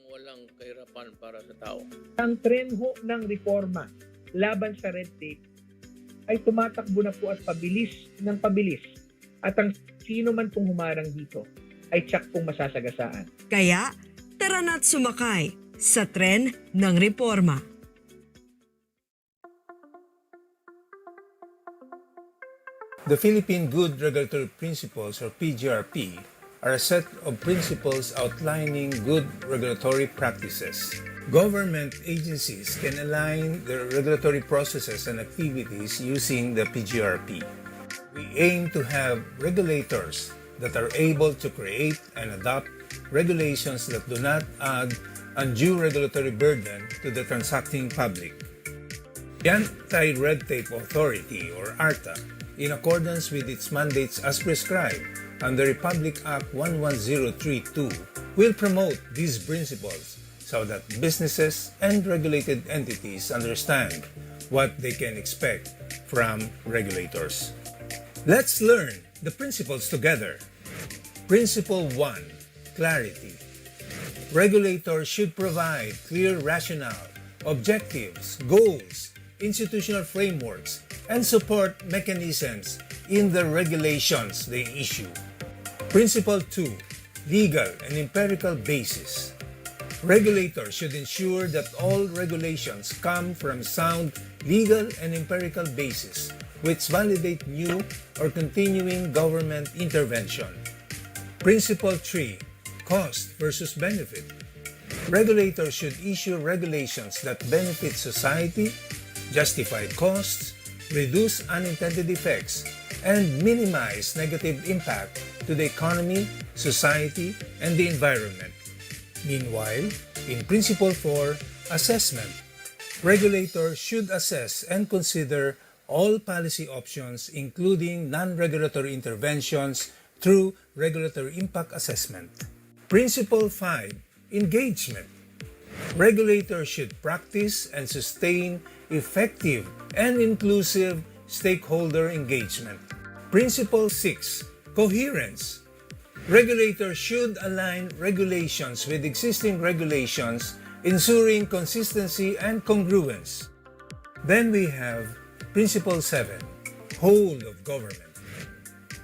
walang kahirapan para sa tao. Ang tren ho ng reforma laban sa red tape ay tumatakbo na po at pabilis ng pabilis. At ang sino man pong humarang dito ay tiyak pong masasagasaan. Kaya, tara na't sumakay sa tren ng reforma. The Philippine Good Regulatory Principles, or PGRP, are a set of principles outlining good regulatory practices. Government agencies can align their regulatory processes and activities using the PGRP. We aim to have regulators that are able to create and adopt regulations that do not add undue regulatory burden to the transacting public. The Anti-Red Tape Authority, or ARTA, in accordance with its mandates as prescribed under Republic Act 11032, will promote these principles so that businesses and regulated entities understand what they can expect from regulators. Let's learn the principles together. Principle 1. Clarity. Regulators should provide clear rationale, objectives, goals, institutional frameworks, and support mechanisms in the regulations they issue. Principle 2. Legal and empirical basis. Regulators should ensure that all regulations come from sound legal and empirical basis which validate new or continuing government intervention. Principle 3. Cost versus benefit. Regulators should issue regulations that benefit society, justify costs, reduce unintended effects, and minimize negative impact to the economy, society, and the environment. Meanwhile, in Principle 4, Assessment, regulators should assess and consider all policy options, including non-regulatory interventions, through regulatory impact assessment. Principle 5, Engagement. Regulators should practice and sustain effective and inclusive stakeholder engagement. Principle 6, Coherence. Regulators should align regulations with existing regulations, ensuring consistency and congruence. Then we have Principle 7, Whole of Government.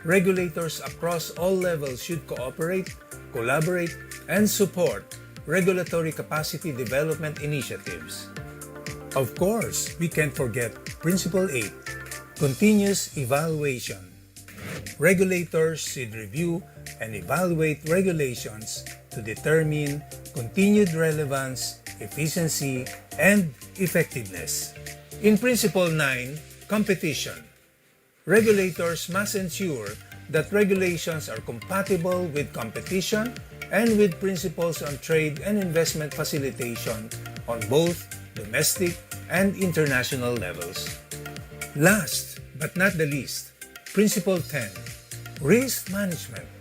Regulators across all levels should cooperate, collaborate, and support regulatory capacity development initiatives. Of course, we can't forget Principle 8, Continuous Evaluation. Regulators should review and evaluate regulations to determine continued relevance, efficiency, and effectiveness. In Principle 9, Competition. Regulators must ensure that regulations are compatible with competition and with principles on trade and investment facilitation on both domestic and international levels. Last but not the least, Principle 10, Risk Management.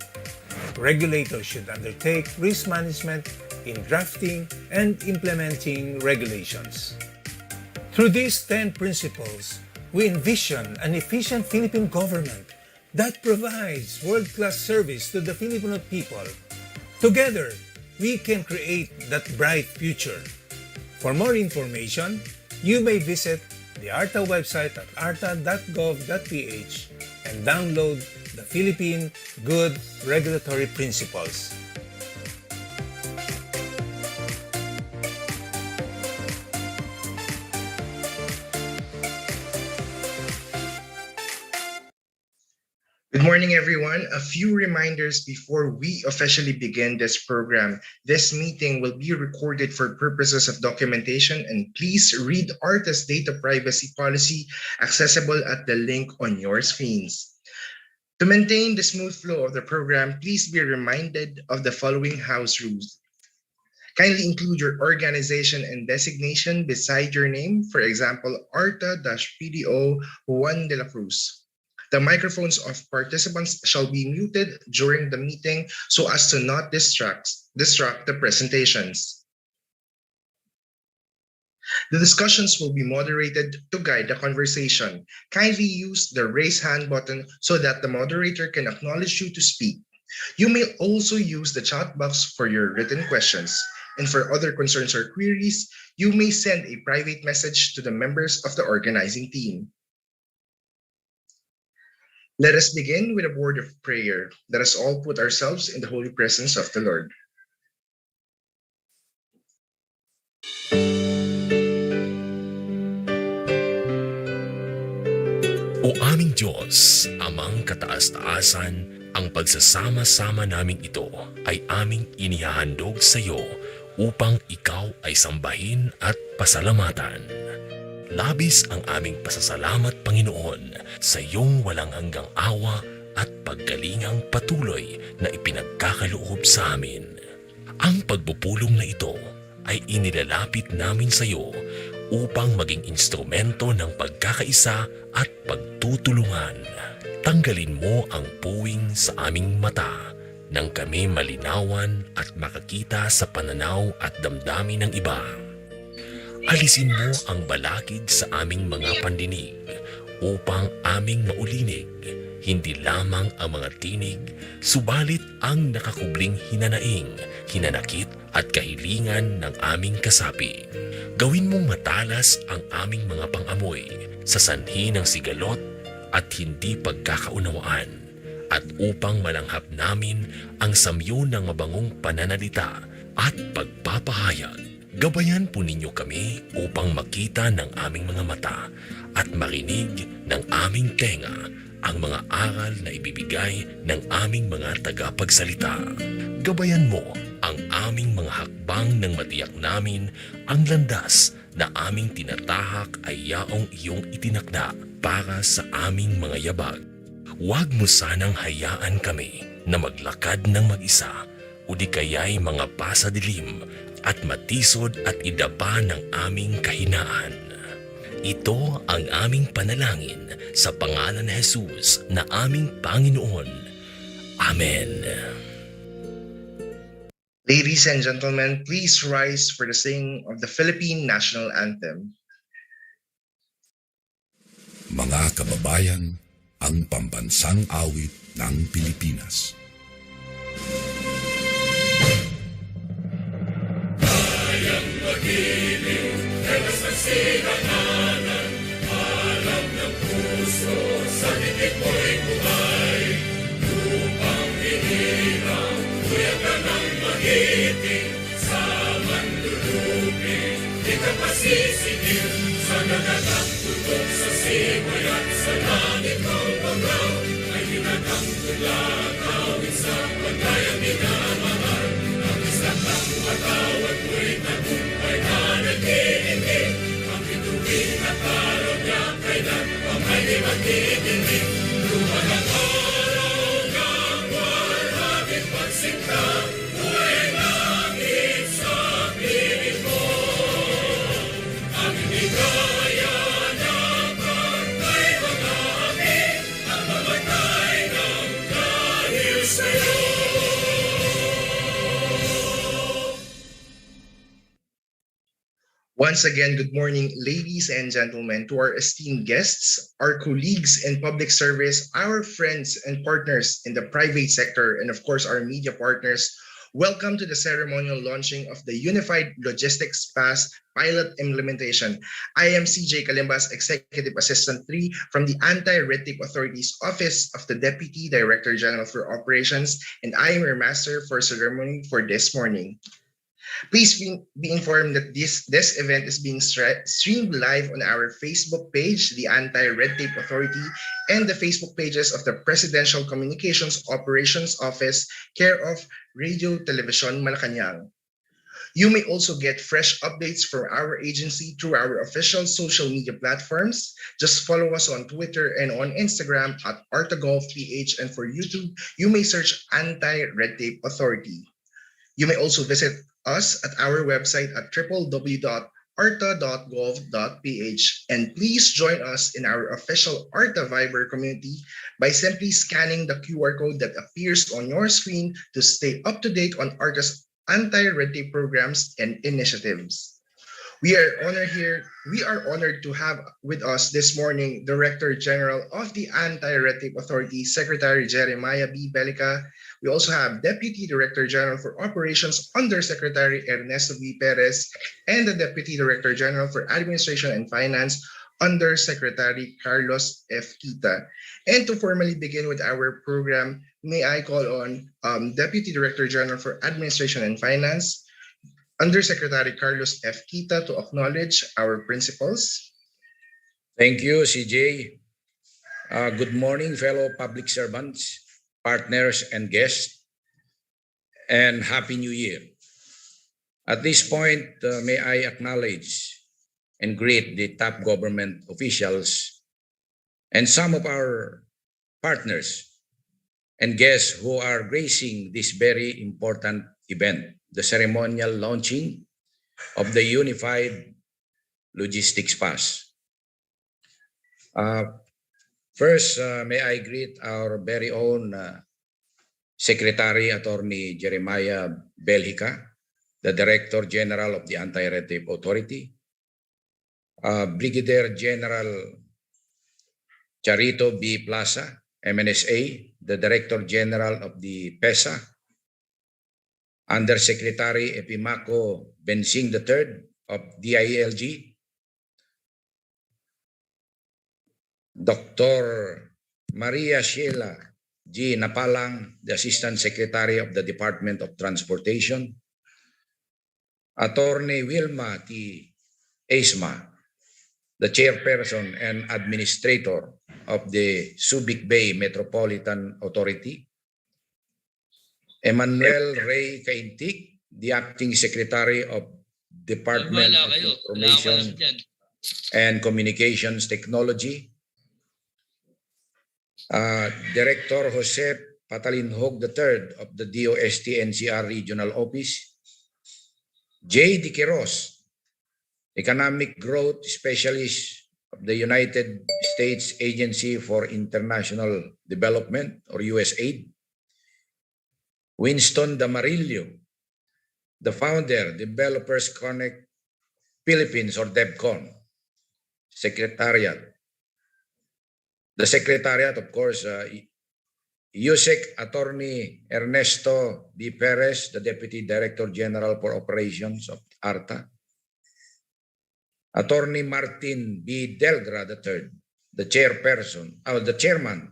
Regulators should undertake risk management in drafting and implementing regulations. Through these 10 principles, we envision an efficient Philippine government that provides world-class service to the Filipino people. Together, we can create that bright future. For more information, you may visit the ARTA website at arta.gov.ph and download the Philippine Good Regulatory Principles. Good morning, everyone. A few reminders before we officially begin this program. This meeting will be recorded for purposes of documentation, and please read ARTA's data privacy policy accessible at the link on your screens. To maintain the smooth flow of the program, please be reminded of the following house rules. Kindly include your organization and designation beside your name, for example, ARTA-PDO Juan de la Cruz. The microphones of participants shall be muted during the meeting so as to not distract the presentations. The discussions will be moderated to guide the conversation. Kindly use the raise hand button so that the moderator can acknowledge you to speak. You may also use the chat box for your written questions. And for other concerns or queries, you may send a private message to the members of the organizing team. Let us begin with a word of prayer. Let us all put ourselves in the holy presence of the Lord. O aming Diyos, amang kataas-taasan, ang pagsasama-sama naming ito ay aming inihahandog sa iyo upang ikaw ay sambahin at pasalamatan. Labis ang aming pasasalamat, Panginoon, sa iyong walang hanggang awa at paggalingang patuloy na ipinagkakaloob sa amin. Ang pagpupulong na ito ay inilalapit namin sa iyo upang maging instrumento ng pagkakaisa at pagtutulungan. Tanggalin mo ang puwing sa aming mata nang kami malinawan at makakita sa pananaw at damdamin ng iba. Alisin mo ang balakid sa aming mga pandinig upang aming maulinig hindi lamang ang mga tinig, subalit ang nakakubling hinanaing, hinanakit at kahilingan ng aming kasapi. Gawin mong matalas ang aming mga pangamoy sa sanhi ng sigalot at hindi pagkakaunawaan, at upang malanghap namin ang samyo ng mabangong pananalita at pagpapahayag. Gabayan po ninyo kami upang makita ng aming mga mata at marinig ng aming tenga ang mga aral na ibibigay ng aming mga tagapagsalita. Gabayan mo ang aming mga hakbang nang matiyak namin ang landas na aming tinatahak ay yaong iyong itinakda para sa aming mga yabag. Huwag mo sanang hayaan kami na maglakad ng mag-isa o di kaya'y mga pasadilim at matisod at idapa ng aming kahinaan. Ito ang aming panalangin sa pangalan ni Jesus na aming Panginoon. Amen. Ladies and gentlemen, please rise for the singing of the Philippine National Anthem. Mga kababayan, ang pambansang awit ng Pilipinas. Kayang magiliw, dalas ng sinananan, alam ng puso, sa titik mo'y buhay. Lupang hinirang, kuya ka ng magiting, sa manlulupin, di ka pasisingil, sa nagatang tutok sa simoy at sa langit ng paglaw, ay hinatang tulang awit sa paglayang minamahal. Ang isang ng matawad mo'y tagumpay na nagtitindig, ang bituin at araw niya kailan ang may di magtitindig. Luman ang araw ng walhagit pagsinta, buhay langit sa piling mo. Ang inigaya ng pagkay mga amin, ang mamatay ng dahil sa'yo. Once again, good morning, ladies and gentlemen, to our esteemed guests, our colleagues in public service, our friends and partners in the private sector, and of course, our media partners. Welcome to the ceremonial launching of the Unified Logistics Pass pilot implementation. I am CJ Kalimbas, Executive Assistant 3 from the Anti-Red Tape Authority's Office of the Deputy Director General for Operations, and I am your master for ceremony for this morning. Please be informed that this event is being streamed live on our Facebook page, the Anti-Red Tape Authority, and the Facebook pages of the Presidential Communications Operations Office, care of Radio Television Malacanang. You may also get fresh updates from our agency through our official social media platforms. Just follow us on Twitter and on Instagram at ARTAGolfPH, and for YouTube, you may search Anti-Red Tape Authority. You may also visit us at our website at www.arta.gov.ph, and please join us in our official ARTA Viber community by simply scanning the QR code that appears on your screen to stay up to date on ARTA's anti-red tape programs and initiatives. We are honored to have with us this morning Director General of the Anti-Red Tape Authority, Secretary Jeremiah B. Belica. We also have Deputy Director General for Operations, Undersecretary Ernesto V. Perez, and the Deputy Director General for Administration and Finance, Undersecretary Carlos F. Quita. And to formally begin with our program, may I call on Deputy Director General for Administration and Finance, Undersecretary Carlos F. Quita, to acknowledge our principals. Thank you, CJ. Good morning, fellow public servants, partners, and guests, and Happy New Year. At this point, may I acknowledge and greet the top government officials and some of our partners and guests who are gracing this very important event, the ceremonial launching of the Unified Logistics Pass. First, may I greet our very own Secretary Attorney Jeremiah Belica, the Director General of the Anti-Red Tape Authority, Brigadier General Charito B. Plaza, MNSA, the Director General of the PESA, Undersecretary Epimaco Bensing III of DILG, Dr. Maria Sheila G. Napalang, the Assistant Secretary of the Department of Transportation, Attorney Wilma T. Esma, the Chairperson and Administrator of the Subic Bay Metropolitan Authority, Emmanuel Ray Caintic, the Acting Secretary of Department of Information and Communications Technology, Director Jose Patalinhog III of the DOST NCR Regional Office, J. D. Quiroz, Economic Growth Specialist of the United States Agency for International Development, or USAID, Winston Damarillo, the founder, Developers Connect Philippines, or DevCon, Secretariat. The Secretariat, of course, USEC Attorney Ernesto B. Perez, the Deputy Director General for Operations of ARTA, Attorney Martin B. Delgra III, the Chairman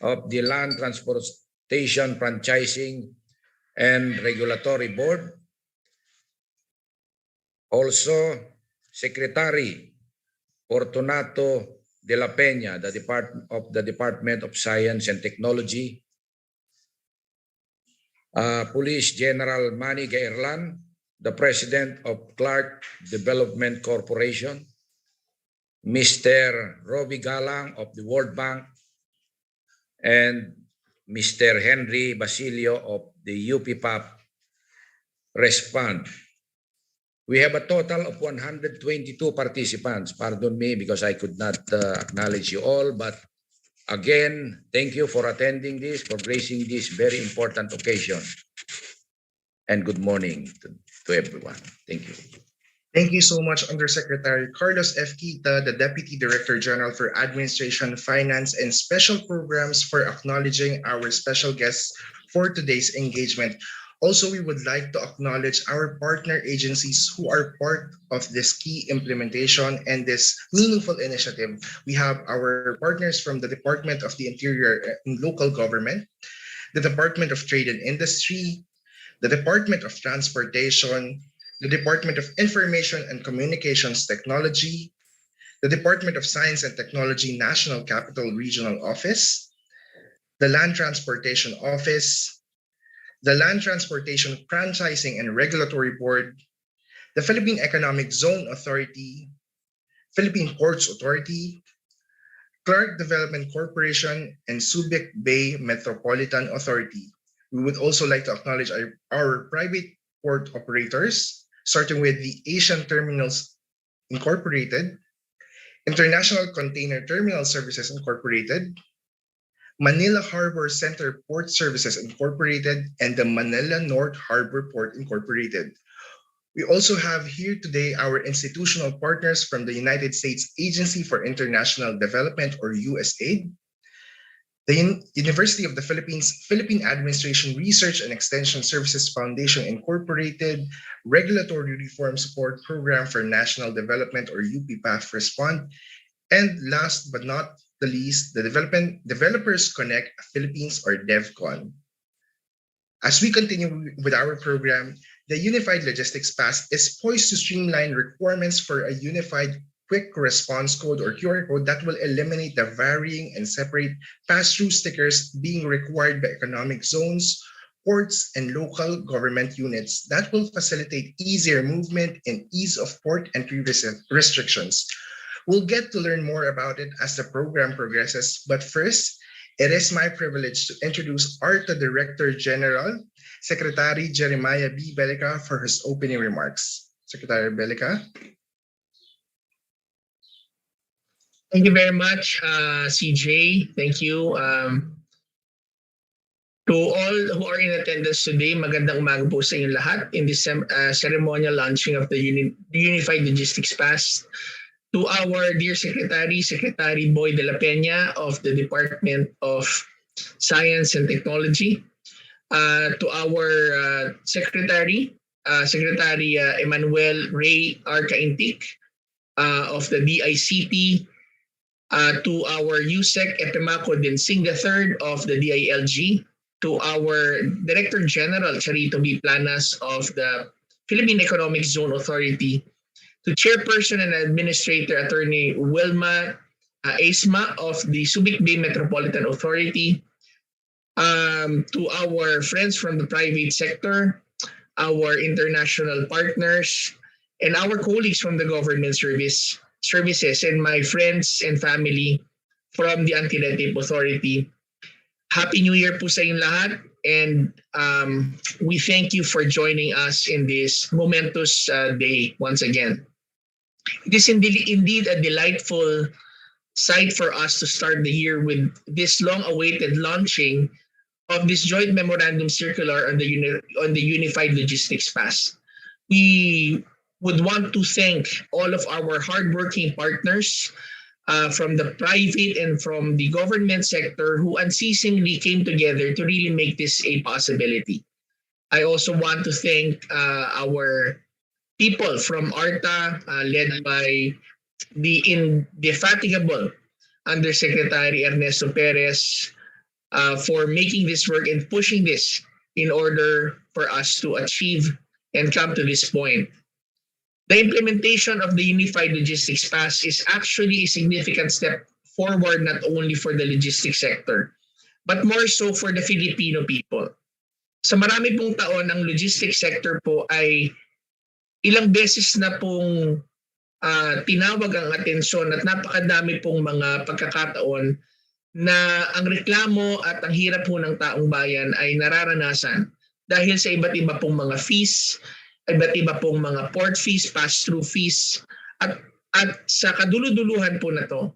of the Land Transportation Franchising and Regulatory Board. Also, Secretary Fortunato de la Peña, the Department of Science and Technology, Police General Manny Gairlan, the President of Clark Development Corporation, Mr. Robbie Galang of the World Bank, and Mr. Henry Basilio of the UPPAP Respond. We have a total of 122 participants. Pardon me because I could not acknowledge you all, but again, thank you for attending this, for gracing this very important occasion. And good morning to everyone. Thank you. Thank you so much, Undersecretary Carlos F. Quita, the Deputy Director General for Administration, Finance, and Special Programs, for acknowledging our special guests for today's engagement. Also, we would like to acknowledge our partner agencies who are part of this key implementation and this meaningful initiative. We have our partners from the Department of the Interior and Local Government, the Department of Trade and Industry, the Department of Transportation, the Department of Information and Communications Technology, the Department of Science and Technology National Capital Regional Office, the Land Transportation Office, the Land Transportation Franchising and Regulatory Board, the Philippine Economic Zone Authority, Philippine Ports Authority, Clark Development Corporation, and Subic Bay Metropolitan Authority. We would also like to acknowledge our private port operators, starting with the Asian Terminals Incorporated, International Container Terminal Services Incorporated, Manila Harbor Center Port Services Incorporated, and the Manila North Harbor Port Incorporated. We also have here today our institutional partners from the United States Agency for International Development, or USAID, the University of the Philippines, Philippine Administration Research and Extension Services Foundation Incorporated, Regulatory Reform Support Program for National Development, or UPPAF Respond, and last but not the least, the Developers Connect Philippines, or DevCon. As we continue with our program, the Unified Logistics Pass is poised to streamline requirements for a unified quick response code, or QR code, that will eliminate the varying and separate pass-through stickers being required by economic zones, ports, and local government units. That will facilitate easier movement and ease of port entry restrictions. We'll get to learn more about it as the program progresses, but first, it is my privilege to introduce ARTA Director General, Secretary Jeremiah B. Belica, for his opening remarks. Secretary Belica. Thank you very much, CJ. Thank you. To all who are in attendance today, magandang umaga po sa inyong lahat in this ceremonial launching of the Unified Logistics Pass. To our dear Secretary, Secretary Boy de la Peña of the Department of Science and Technology, to our Secretary Emmanuel Ray Arcaintic of the DICT, to our USEC Epemaco Densing III of the DILG, to our Director General Charito B. Planas of the Philippine Economic Zone Authority, to Chairperson and Administrator Attorney Wilma Esma of the Subic Bay Metropolitan Authority, to our friends from the private sector, our international partners, and our colleagues from the government services, and my friends and family from the Anti-Red Tape Authority. Happy New Year po sa inyong lahat, and we thank you for joining us in this momentous day once again. It is indeed a delightful sight for us to start the year with this long-awaited launching of this joint memorandum circular on the Unified Logistics Pass. We would want to thank all of our hardworking partners from the private and from the government sector who unceasingly came together to really make this a possibility. I also want to thank our people from ARTA, led by the indefatigable Undersecretary Ernesto Perez, for making this work and pushing this in order for us to achieve and come to this point. The implementation of the Unified Logistics Pass is actually a significant step forward, not only for the logistics sector, but more so for the Filipino people. Sa marami pong taon, ang logistics sector po ay ilang beses na pong tinawag ang atensyon at napakadami pong mga pagkakataon na ang reklamo at ang hirap po ng taong bayan ay nararanasan dahil sa iba't iba pong mga fees, iba't iba pong mga port fees, pass-through fees, at sa kaduluduluhan po na to,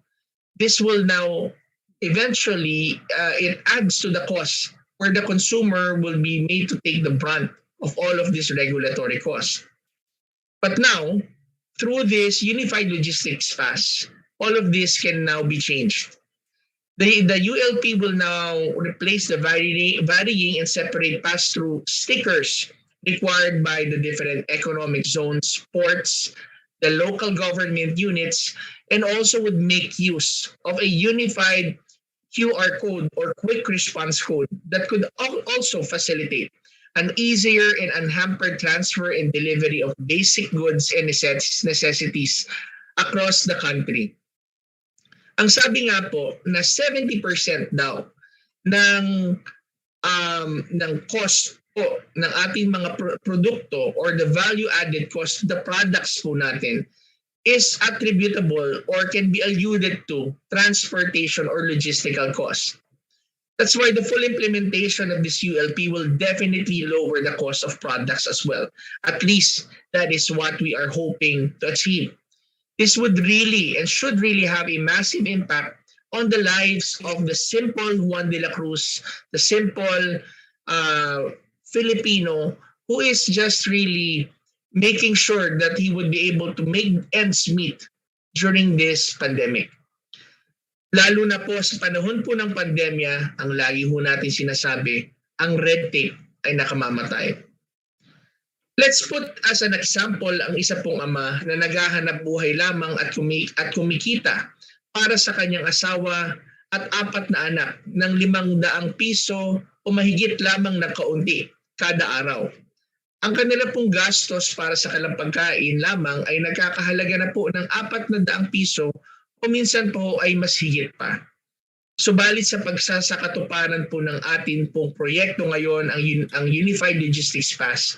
this will now eventually, it adds to the cost where the consumer will be made to take the brunt of all of this regulatory costs. But now, through this Unified Logistics Pass, all of this can now be changed. The ULP will now replace the varying and separate pass-through stickers required by the different economic zones, ports, the local government units, and also would make use of a unified QR code or quick response code that could also facilitate an easier and unhampered transfer and delivery of basic goods and necessities across the country. Ang sabi nga po na 70% daw ng cost po ng ating mga produkto or the value added cost of the products po natin is attributable or can be alluded to transportation or logistical cost. That's why the full implementation of this ULP will definitely lower the cost of products as well. At least that is what we are hoping to achieve. This would really and should really have a massive impact on the lives of the simple Juan de la Cruz, the simple Filipino who is just really making sure that he would be able to make ends meet during this pandemic. Lalo na po sa panahon po ng pandemya, ang lagi ho natin sinasabi, ang red tape ay nakamamatay. Let's put as an example ang isa pong ama na naghahanap buhay lamang at kumikita para sa kanyang asawa at 4 na anak ng 500 piso o mahigit lamang na kaunti kada araw. Ang kanila pong gastos para sa kanilang pagkain lamang ay nagkakahalaga na po ng 400 piso o minsan po ay mas higit pa. Subalit sa pagsasakatuparan po ng atin pong proyekto ngayon, ang Unified Logistics Pass,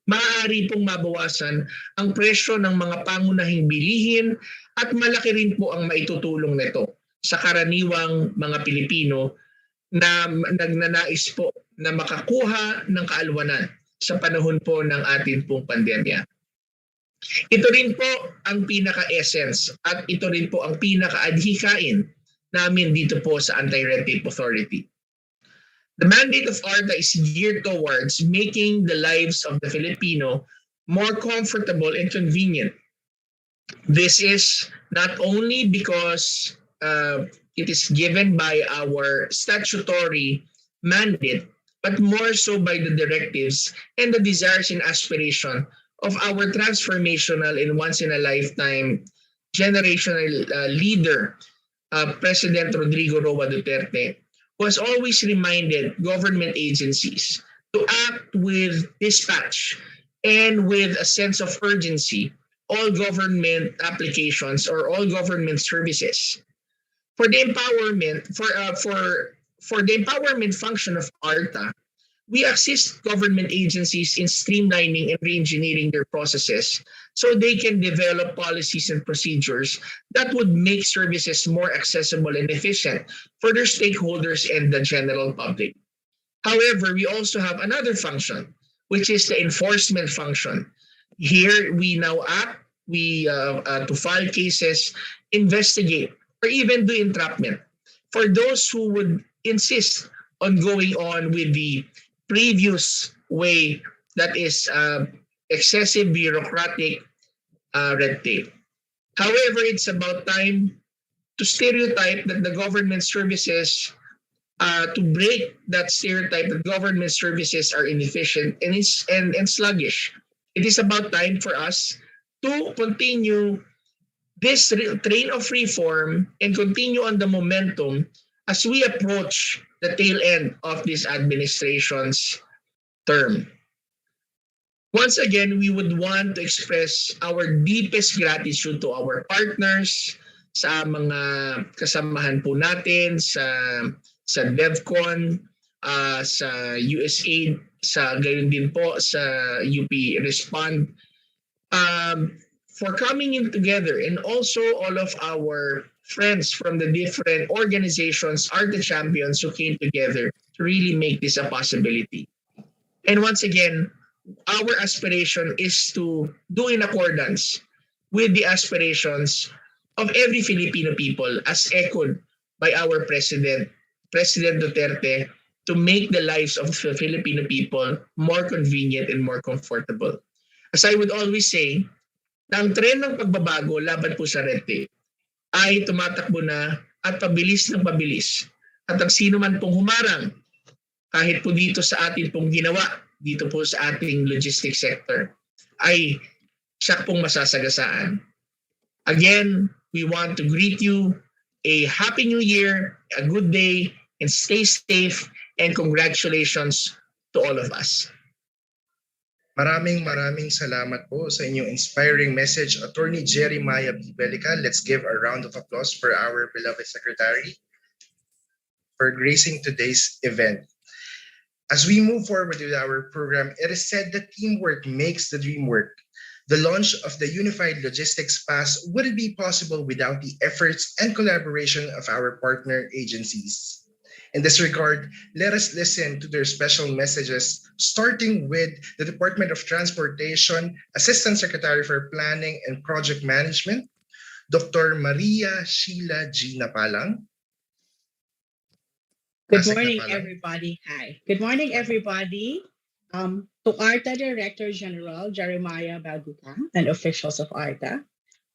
maaari pong mabawasan ang presyo ng mga pangunahing bilihin at malaki rin po ang maitutulong nito sa karaniwang mga Pilipino na nagnanais po na makakuha ng kaalwanan sa panahon po ng atin pong pandemya. Ito rin po ang pinaka-essence at ito rin po ang pinaka-adhikain namin dito po sa Anti-Red Tape Authority. The mandate of ARTA is geared towards making the lives of the Filipino more comfortable and convenient. This is not only because it is given by our statutory mandate, but more so by the directives and the desires and aspiration of our transformational and once-in-a-lifetime generational leader, President Rodrigo Roa Duterte, who has always reminded government agencies to act with dispatch and with a sense of urgency all government applications or all government services. For the empowerment function of ARTA, we assist government agencies in streamlining and re-engineering their processes so they can develop policies and procedures that would make services more accessible and efficient for their stakeholders and the general public. However, we also have another function, which is the enforcement function. Here, we now act, to file cases, investigate, or even do entrapment for those who would insist on going on with the previous way, that is excessive bureaucratic red tape. However, it's about time to stereotype that the government services, to break that stereotype that government services are inefficient and sluggish. It is about time for us to continue this train of reform and continue on the momentum as we approach the tail end of this administration's term. Once again, we would want to express our deepest gratitude to our partners, sa mga kasamahan po natin sa DevCon, sa USAID, sa gayon din po sa UP Respond, for coming in together, and also all of our friends from the different organizations, ARTA champions who came together to really make this a possibility. And once again, our aspiration is to do in accordance with the aspirations of every Filipino people as echoed by our President Duterte, to make the lives of the Filipino people more convenient and more comfortable. As I would always say, na ang tren ng pagbabago laban po sa red tape ay tumatakbo na at pabilis ng pabilis. At ang sino man pong humarang, kahit po dito sa atin pong ginawa, dito po sa ating logistics sector, ay siya pong masasagasaan. Again, we want to greet you a Happy New Year, a good day, and stay safe, and congratulations to all of us. Maraming salamat po sa inyong inspiring message, Attorney Jeremiah B. Belica. Let's give a round of applause for our beloved Secretary for gracing today's event. As we move forward with our program, it is said that teamwork makes the dream work. The launch of the Unified Logistics Pass wouldn't be possible without the efforts and collaboration of our partner agencies. In this regard, let us listen to their special messages, starting with the Department of Transportation, Assistant Secretary for Planning and Project Management, Dr. Maria Sheila G. Napalang. Good morning, everybody. Hi. Good morning, everybody. To ARTA Director General Jeremiah Balbuca and officials of ARTA,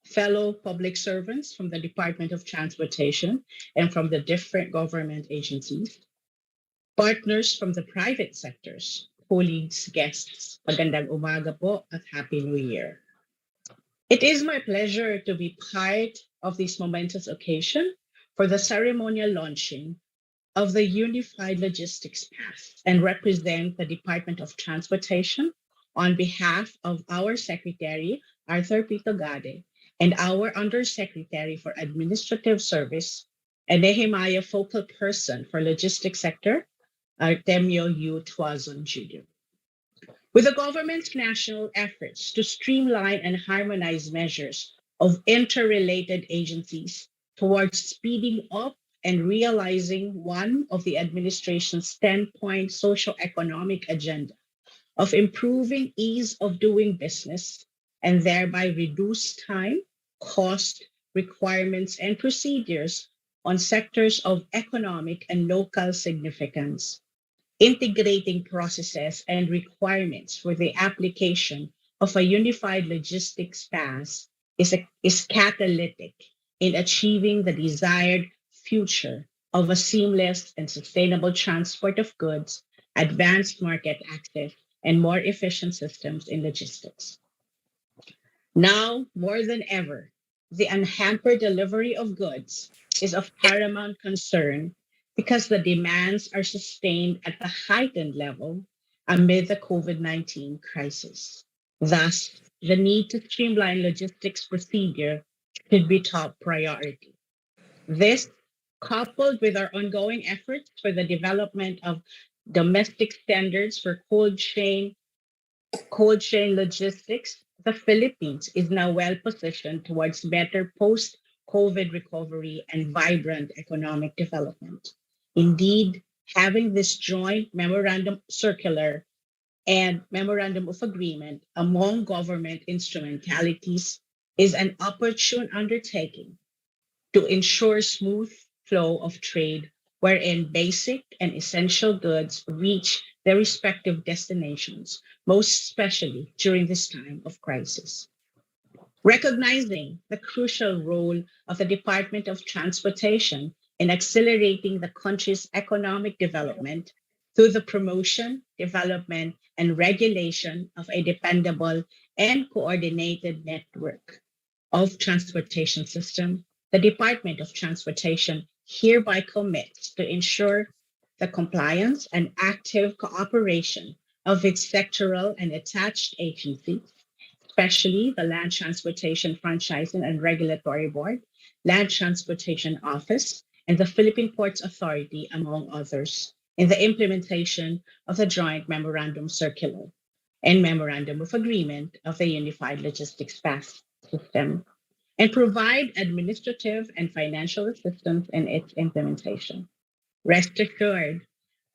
fellow public servants from the Department of Transportation and from the different government agencies, partners from the private sectors, colleagues, guests, magandang umaga po at Happy New Year. It is my pleasure to be part of this momentous occasion for the ceremonial launching of the Unified Logistics Path and represent the Department of Transportation on behalf of our Secretary, Arthur Pitogade, and our Undersecretary for Administrative Service and Nehemiah Focal Person for Logistics Sector, Artemio U. Tuazon Jr. With the government's national efforts to streamline and harmonize measures of interrelated agencies towards speeding up and realizing one of the administration's 10-point socio-economic agenda of improving ease of doing business and thereby reduce time, cost, requirements, and procedures on sectors of economic and local significance. Integrating processes and requirements for the application of a unified logistics path is catalytic in achieving the desired future of a seamless and sustainable transport of goods, advanced market access, and more efficient systems in logistics. Now, more than ever, the unhampered delivery of goods is of paramount concern because the demands are sustained at a heightened level amid the COVID-19 crisis. Thus, the need to streamline logistics procedure should be top priority. This, coupled with our ongoing efforts for the development of domestic standards for cold chain logistics, the Philippines is now well positioned towards better post-COVID recovery and vibrant economic development. Indeed, having this joint memorandum circular and memorandum of agreement among government instrumentalities is an opportune undertaking to ensure smooth flow of trade wherein basic and essential goods reach their respective destinations, most especially during this time of crisis. Recognizing the crucial role of the Department of Transportation in accelerating the country's economic development through the promotion, development, and regulation of a dependable and coordinated network of transportation system, the Department of Transportation hereby commits to ensure the compliance and active cooperation of its sectoral and attached agencies, especially the Land Transportation Franchising and Regulatory Board, Land Transportation Office, and the Philippine Ports Authority, among others, in the implementation of the Joint Memorandum Circular and Memorandum of Agreement of the Unified Logistics Path System, and provide administrative and financial assistance in its implementation. Rest assured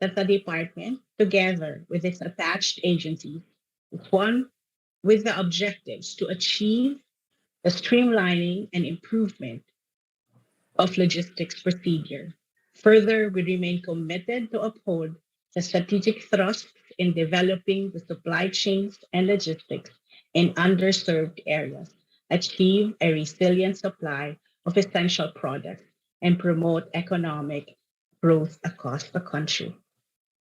that the department, together with its attached agencies, is one with the objectives to achieve the streamlining and improvement of logistics procedure. Further, we remain committed to uphold the strategic thrust in developing the supply chains and logistics in underserved areas, achieve a resilient supply of essential products, and promote economic growth across the country.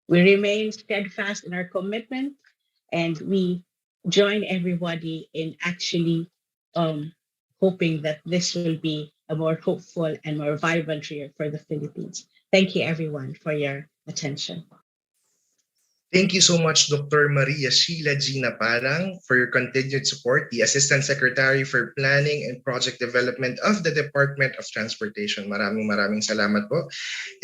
We remain steadfast in our commitment, and we join everybody in actually hoping that this will be a more hopeful and more vibrant year for the Philippines. Thank you, everyone, for your attention. Thank you so much, Dr. Maria Sheila Gina Parang, for your continued support, the Assistant Secretary for Planning and Project Development of the Department of Transportation. Maraming salamat po.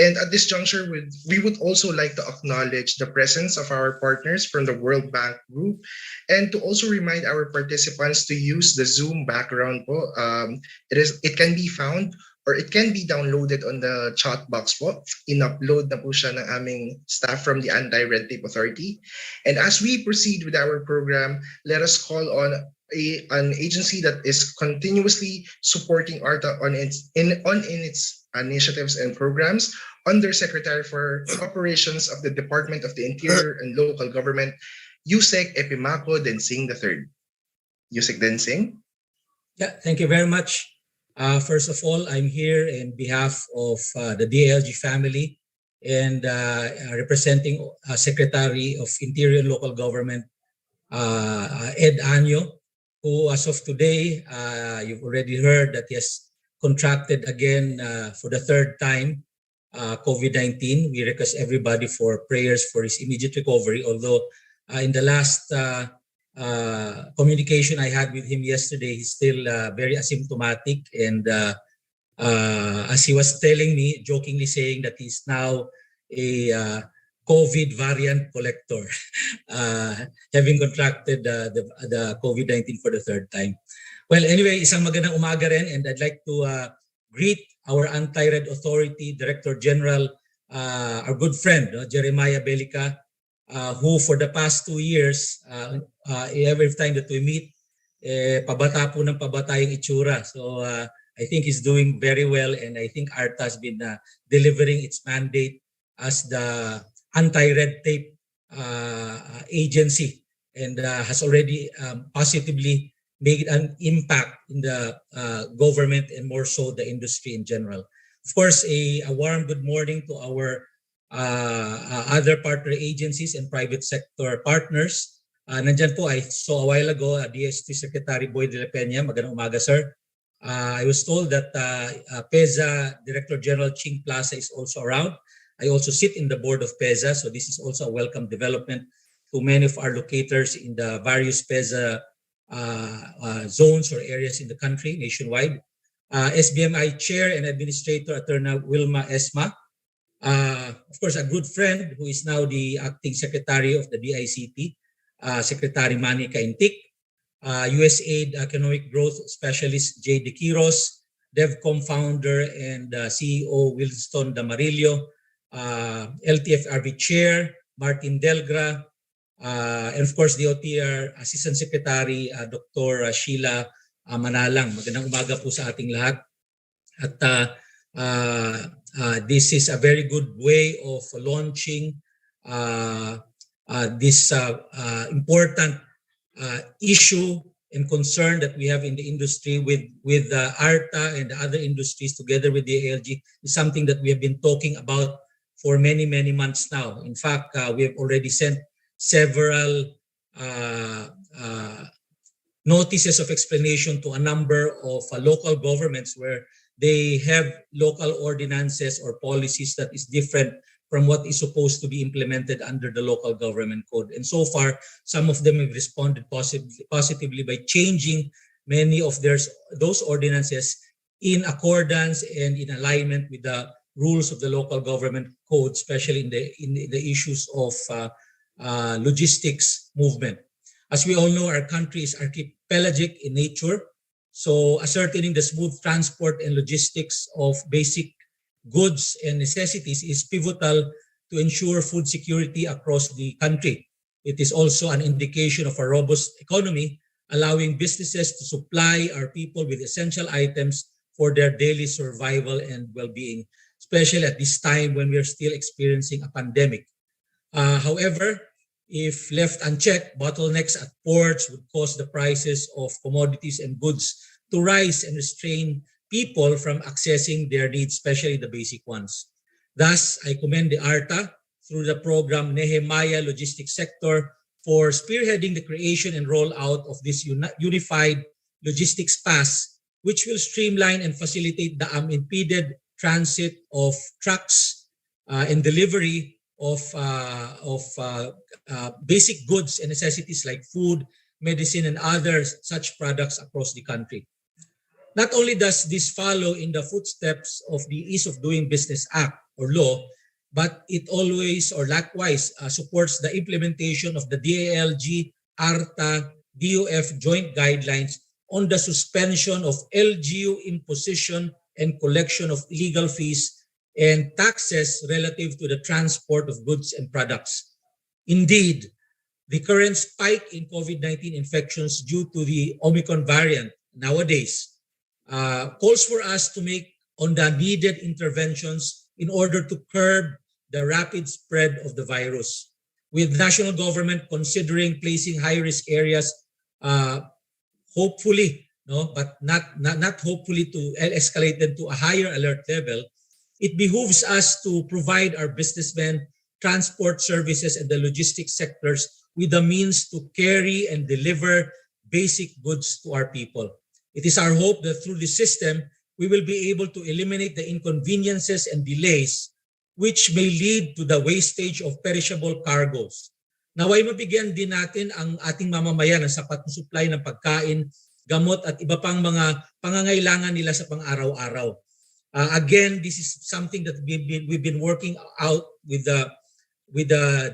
And at this juncture, we would also like to acknowledge the presence of our partners from the World Bank Group and to also remind our participants to use the Zoom background po. It can be found or it can be downloaded on the chat box po. In-upload na po siya ng aming staff from the Anti-Red Tape Authority. And as we proceed with our program, let us call on an agency that is continuously supporting ARTA on its initiatives and programs, Undersecretary for Operations of the Department of the Interior and Local Government, Yusek Epimaco Densing III. Yusek Densing? Yeah, thank you very much. First of all, I'm here in behalf of the DALG family and representing Secretary of Interior and Local Government, Ed Anyo, who as of today, you've already heard that he has contracted again for the third time COVID-19. We request everybody for prayers for his immediate recovery, although in the last communication I had with him yesterday, he's still very asymptomatic, and as he was telling me, jokingly saying that he's now a COVID variant collector, having contracted the COVID-19 for the third time. Well, anyway, isang magandang umaga rin, and I'd like to greet our Anti-Red Authority Director General, our good friend, Jeremiah Belica, who for the past 2 years, every time that we meet, pabata po ng pabata yung itsura. So I think he's doing very well, and I think ARTA has been delivering its mandate as the anti-red tape agency, and has already positively made an impact in the government and more so the industry in general. Of course, a warm good morning to our other partner agencies and private sector partners. Nandyan po, I saw a while ago, DST Secretary Boy de la Peña. Magandang umaga, sir. I was told that PEZA Director General Ching Plaza is also around. I also sit in the board of PEZA, so this is also a welcome development to many of our locators in the various PEZA zones or areas in the country, nationwide. SBMI Chair and Administrator Attorney Wilma Esma. Of course, a good friend who is now the Acting Secretary of the DICT, Secretary Manny Caintic. USAID Economic Growth Specialist J. De Quiros, DevCom Founder and CEO Wilston Damarillo, LTFRB Chair Martin Delgra, and of course the OTR Assistant Secretary Dr. Sheila Manalang. Magandang umaga po sa ating lahat. At this is a very good way of launching this important issue and concern that we have in the industry with ARTA and the other industries together with the ALG is something that we have been talking about for many, many months now. In fact, we have already sent several notices of explanation to a number of local governments where they have local ordinances or policies that is different from what is supposed to be implemented under the local government code. And so far, some of them have responded positively by changing many of those ordinances in accordance and in alignment with the rules of the local government code, especially in the issues of logistics movement. As we all know, our country is archipelagic in nature, so ascertaining the smooth transport and logistics of basic goods and necessities is pivotal to ensure food security across the country. It is also an indication of a robust economy, allowing businesses to supply our people with essential items for their daily survival and well-being, especially at this time when we are still experiencing a pandemic. However, if left unchecked, bottlenecks at ports would cause the prices of commodities and goods to rise and restrain people from accessing their needs, especially the basic ones. Thus, I commend the ARTA through the program Nehemiah Logistics Sector for spearheading the creation and rollout of this unified logistics pass, which will streamline and facilitate the unimpeded transit of trucks and delivery of basic goods and necessities like food, medicine, and other such products across the country. Not only does this follow in the footsteps of the Ease of Doing Business Act or law, but it always or likewise supports the implementation of the DALG, ARTA, DOF joint guidelines on the suspension of LGU imposition and collection of illegal fees and taxes relative to the transport of goods and products. Indeed, the current spike in COVID-19 infections due to the Omicron variant nowadays calls for us to make on the needed interventions in order to curb the rapid spread of the virus. with national government considering placing high-risk areas, hopefully, no, but not hopefully to escalate them to a higher alert level, it behooves us to provide our businessmen, transport services, and the logistics sectors with the means to carry and deliver basic goods to our people. It is our hope that through this system, we will be able to eliminate the inconveniences and delays which may lead to the wastage of perishable cargoes. Naway mabigyan din natin ang ating mamamayan ng sapat na supply ng pagkain, gamot at iba pang mga pangangailangan nila sa pang-araw-araw. Again, this is something that we've been working out with the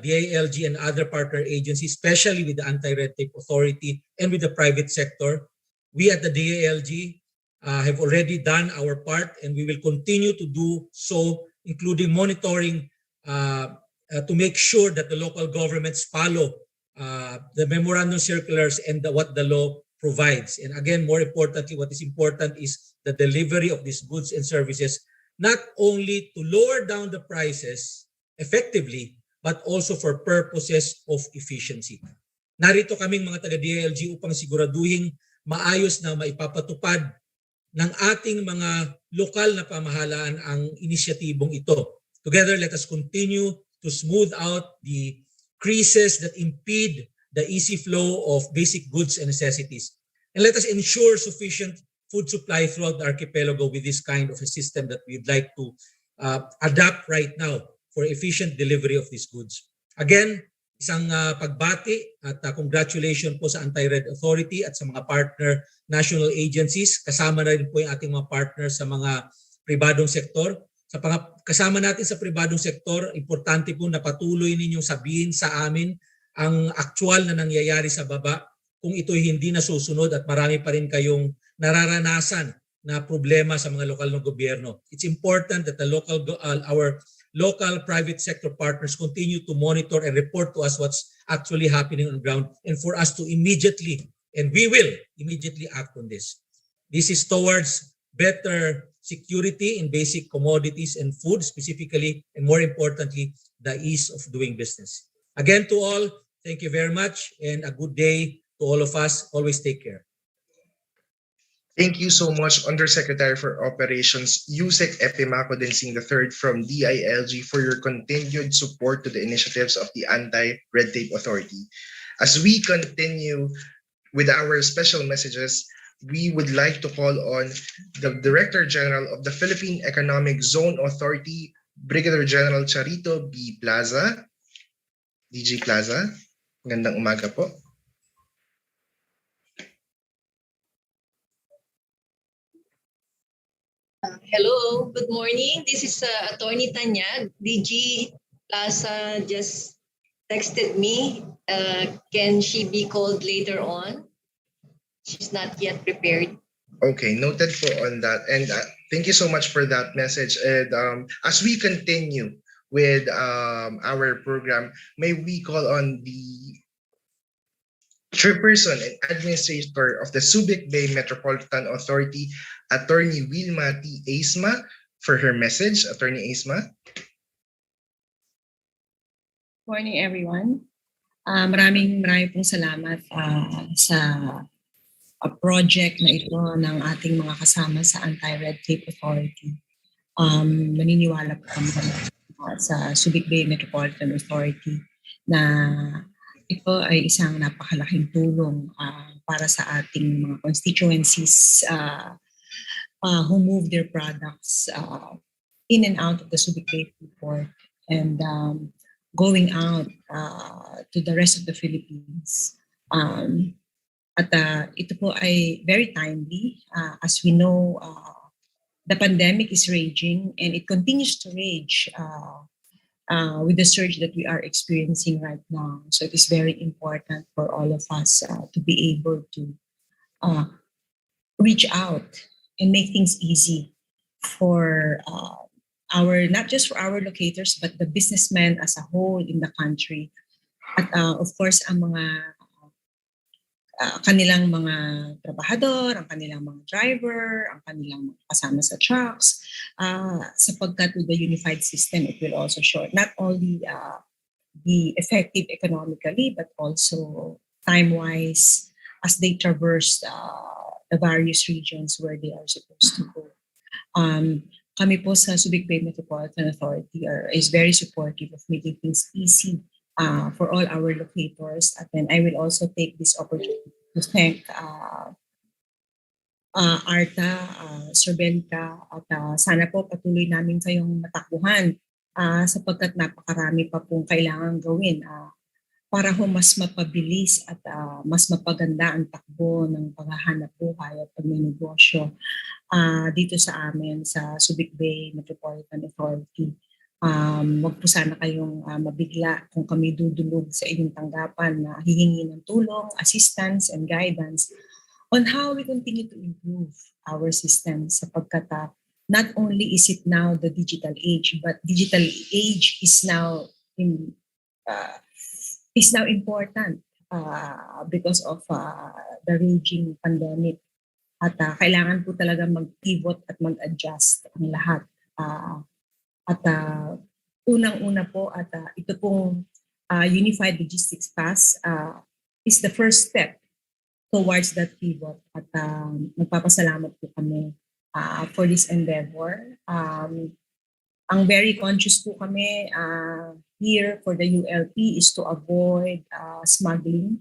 DILG and other partner agencies, especially with the Anti-Red Tape Authority and with the private sector. We at the DILG have already done our part, and we will continue to do so, including monitoring to make sure that the local governments follow the memorandum circulars and what the law provides. And again, more importantly, what is important is the delivery of these goods and services, not only to lower down the prices effectively, but also for purposes of efficiency. Narito kaming mga taga-DILG upang siguraduhin maayos na maipapatupad ng ating mga lokal na pamahalaan ang inisyatibong ito. Together, let us continue to smooth out the creases that impede the easy flow of basic goods and necessities. And let us ensure sufficient food supply throughout the archipelago with this kind of a system that we'd like to adapt right now for efficient delivery of these goods. Again, isang pagbati at congratulations po sa Anti-Red Authority at sa mga partner national agencies. Kasama na rin po yung ating mga partners sa mga pribadong sektor. Kasama natin sa pribadong sektor, importante po na patuloy ninyong sabihin sa amin ang actual na nangyayari sa baba kung ito'y hindi nasusunod at marami pa rin kayong nararanasan na problema sa mga lokal na gobyerno. It's important that our local private sector partners continue to monitor and report to us what's actually happening on the ground, and for us to immediately, and we will immediately act on this. This is towards better security in basic commodities and food specifically, and more importantly, the ease of doing business. Again, to all, thank you very much, and a good day to all of us. Always take care. Thank you so much, Undersecretary for Operations Yusek Epimaco Densing III from DILG, for your continued support to the initiatives of the Anti-Red Tape Authority. As we continue with our special messages, we would like to call on the Director General of the Philippine Economic Zone Authority, Brigadier General Charito B. Plaza. DG Plaza, magandang umaga po. Hello, good morning. This is Attorney Tanyag. DG Plaza just texted me. Can she be called later on? She's not yet prepared. Okay, noted po on that. And thank you so much for that message. And as we continue with our program, may we call on the Chairperson and Administrator of the Subic Bay Metropolitan Authority, Attorney Wilma T. Aisma, for her message. Attorney Aisma. Morning, everyone. Maraming pong salamat sa project na ito ng ating mga kasama sa Anti-Red Tape Authority. Maniniwala po kami sa Subic Bay Metropolitan Authority na ito ay isang napakalaking tulong para sa ating mga constituencies who move their products in and out of the Subic Bay Port and going out to the rest of the Philippines. At ito po ay very timely. As we know, the pandemic is raging and it continues to rage with the surge that we are experiencing right now. So it is very important for all of us to be able to reach out and make things easy for not just for our locators, but the businessmen as a whole in the country. At of course, ang mga kanilang mga trabahador, ang kanilang mga driver, ang kanilang mga kasama sa trucks, sapagkat with the unified system, it will also show not only be effective economically, but also time-wise as they traverse the various regions where they are supposed to go. Kami po sa Subic Bay Metropolitan Authority is very supportive of making things easy for all our locators. At then I will also take this opportunity to thank ARTA, Sir Belka, at sana po patuloy namin kayong matakbuhan sapagkat napakarami pa pong kailangan gawin para ho mas mapabilis at mas mapaganda ang takbo ng paghahanap buhay at pagnenegosyo dito sa amin sa Subic Bay Metropolitan Authority. Wag po sana kayong mabigla kung kami dudulog sa inyong tanggapan na hihingi ng tulong, assistance, and guidance on how we continue to improve our systems sapagkat not only is it now the digital age, but digital age is now important because of the raging pandemic. At kailangan po talaga mag-pivot at mag-adjust ang lahat. Unang-una po at ito pong Unified Logistics Pass is the first step towards that pivot. At magpapasalamat po kami for this endeavor. Ang very conscious po kami here for the ULP is to avoid smuggling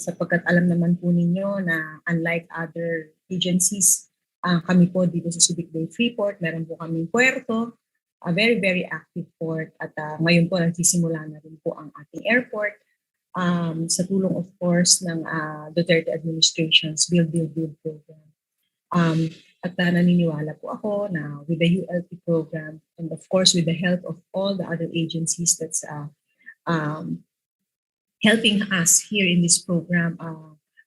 sapagkat alam naman po ninyo na unlike other agencies, kami po dito sa Subic Bay Freeport, meron po kaming puerto, a very, very active port at ngayon po nagsisimula na rin po ang ating airport sa tulong of course ng Duterte administration's Build program. At naniniwala po ako na with the ULP program and of course with the help of all the other agencies that's helping us here in this program,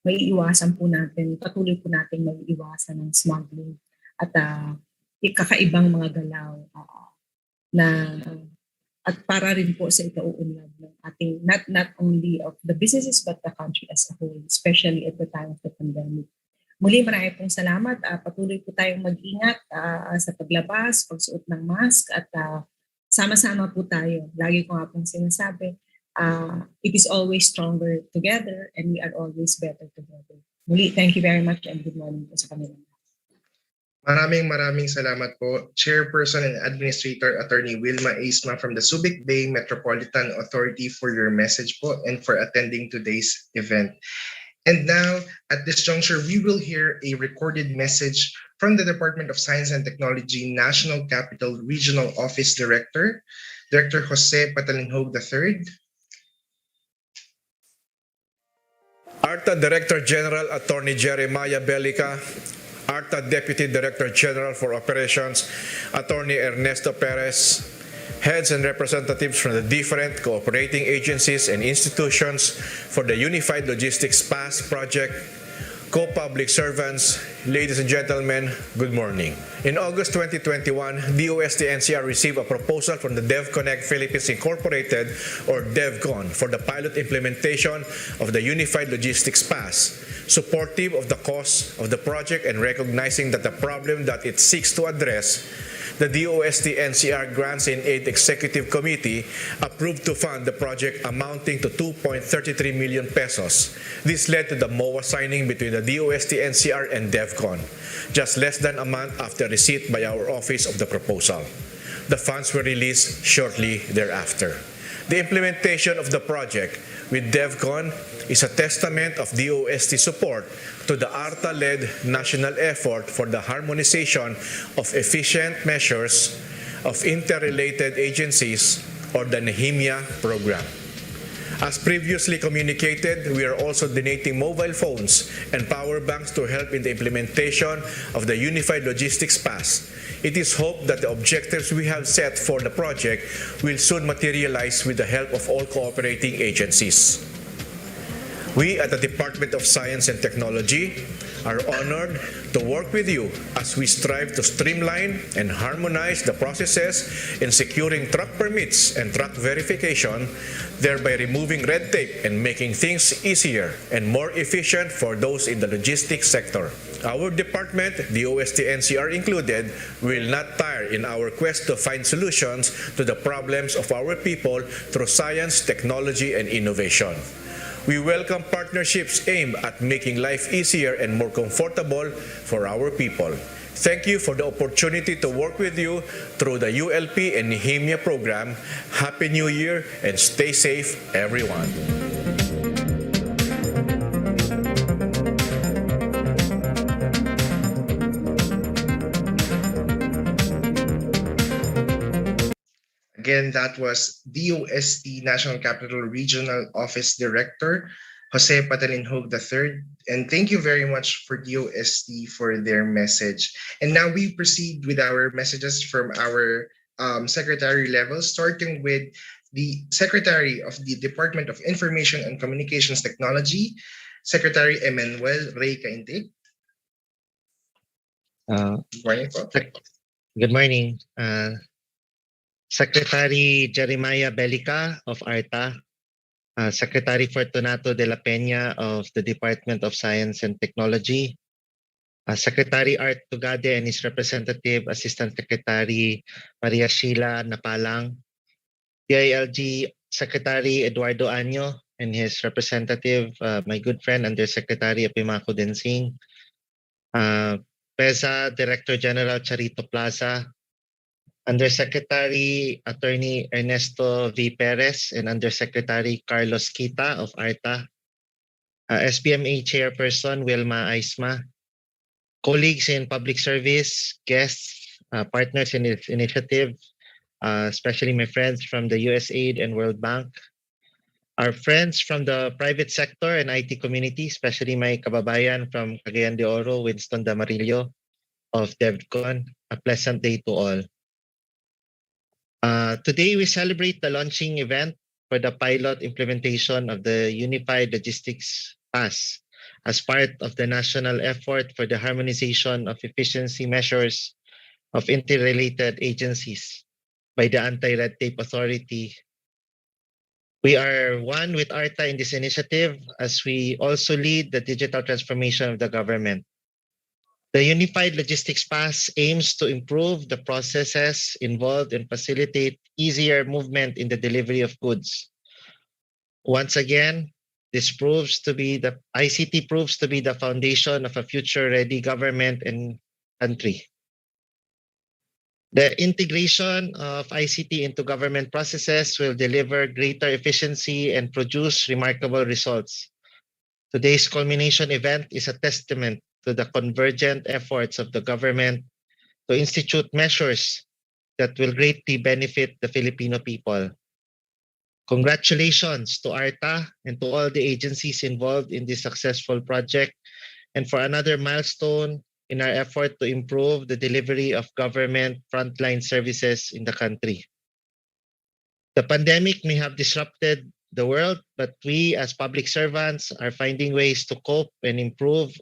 maiiwasan po natin, patuloy po natin maiiwasan ng smuggling at kakaibang mga galaw at para rin po sa ikauunlad ng ating not only of the businesses but the country as a whole, especially at the time of the pandemic. Muli, marami pong salamat. Patuloy po tayong mag-ingat sa paglabas, pagsuot ng mask at sama-sama po tayo. Lagi ko nga pong sinasabi, it is always stronger together and we are always better together. Muli, thank you very much and good morning po sa kanila. Maraming salamat po, Chairperson and Administrator Attorney Wilma Isma from the Subic Bay Metropolitan Authority for your message po and for attending today's event. And now, at this juncture, we will hear a recorded message from the Department of Science and Technology National Capital Regional Office Director, Director Jose Patalinhog III. ARTA Director General Attorney Jeremiah Bellica, ARTA Deputy Director General for Operations Attorney Ernesto Perez, heads and representatives from the different cooperating agencies and institutions for the Unified Logistics Pass project, co-public servants, ladies and gentlemen, good morning. In August 2021, DOST-NCR received a proposal from the DevConnect Philippines Incorporated or DevCon for the pilot implementation of the Unified Logistics Pass, supportive of the cause of the project and recognizing that the problem that it seeks to address. The DOST-NCR Grants and Aid Executive Committee approved to fund the project amounting to 2.33 million pesos. This led to the MOA signing between the DOST-NCR and DevCon, just less than a month after receipt by our office of the proposal. The funds were released shortly thereafter. The implementation of the project with DevCon is a testament of DOST support to the ARTA-led national effort for the harmonization of efficient measures of interrelated agencies or the NEHIMIA program. As previously communicated, we are also donating mobile phones and power banks to help in the implementation of the Unified Logistics Pass. It is hoped that the objectives we have set for the project will soon materialize with the help of all cooperating agencies. We at the Department of Science and Technology are honored to work with you as we strive to streamline and harmonize the processes in securing truck permits and truck verification, thereby removing red tape and making things easier and more efficient for those in the logistics sector. Our department, the OST NCR included, will not tire in our quest to find solutions to the problems of our people through science, technology, and innovation. We welcome partnerships aimed at making life easier and more comfortable for our people. Thank you for the opportunity to work with you through the ULP and Nehemia program. Happy New Year and stay safe, everyone. Again, that was DOST National Capital Regional Office Director Jose Patalinhog III. And thank you very much for DOST for their message. And now we proceed with our messages from our secretary level, starting with the Secretary of the Department of Information and Communications Technology, Secretary Emmanuel Rey Caintic. Good morning, po. Good morning. Secretary Jeremiah Bellica of ARTA, Secretary Fortunato de la Peña of the Department of Science and Technology, Secretary Art Tugade and his representative, Assistant Secretary Maria Sheila Napalang, DILG Secretary Eduardo Año and his representative, my good friend, Undersecretary Epimaco Densing, PEZA Director General Charito Plaza, Undersecretary Attorney Ernesto V. Perez and Undersecretary Carlos Kita of ARTA, SBMA Chairperson Wilma Aisma, colleagues in public service, guests, partners in this initiative, especially my friends from the USAID and World Bank, our friends from the private sector and IT community, especially my kababayan from Cagayan de Oro, Winston Damarillo of DevCon. A pleasant day to all. Today, we celebrate the launching event for the pilot implementation of the Unified Logistics Pass as part of the national effort for the harmonization of efficiency measures of interrelated agencies by the Anti-Red Tape Authority. We are one with ARTA in this initiative as we also lead the digital transformation of the government. The Unified Logistics Pass aims to improve the processes involved and facilitate easier movement in the delivery of goods. Once again, this proves to be the ICT proves to be the foundation of a future-ready government and country. The integration of ICT into government processes will deliver greater efficiency and produce remarkable results. Today's culmination event is a testament to the convergent efforts of the government to institute measures that will greatly benefit the Filipino people. Congratulations to ARTA and to all the agencies involved in this successful project and for another milestone in our effort to improve the delivery of government frontline services in the country. The pandemic may have disrupted the world, but we as public servants are finding ways to cope and improve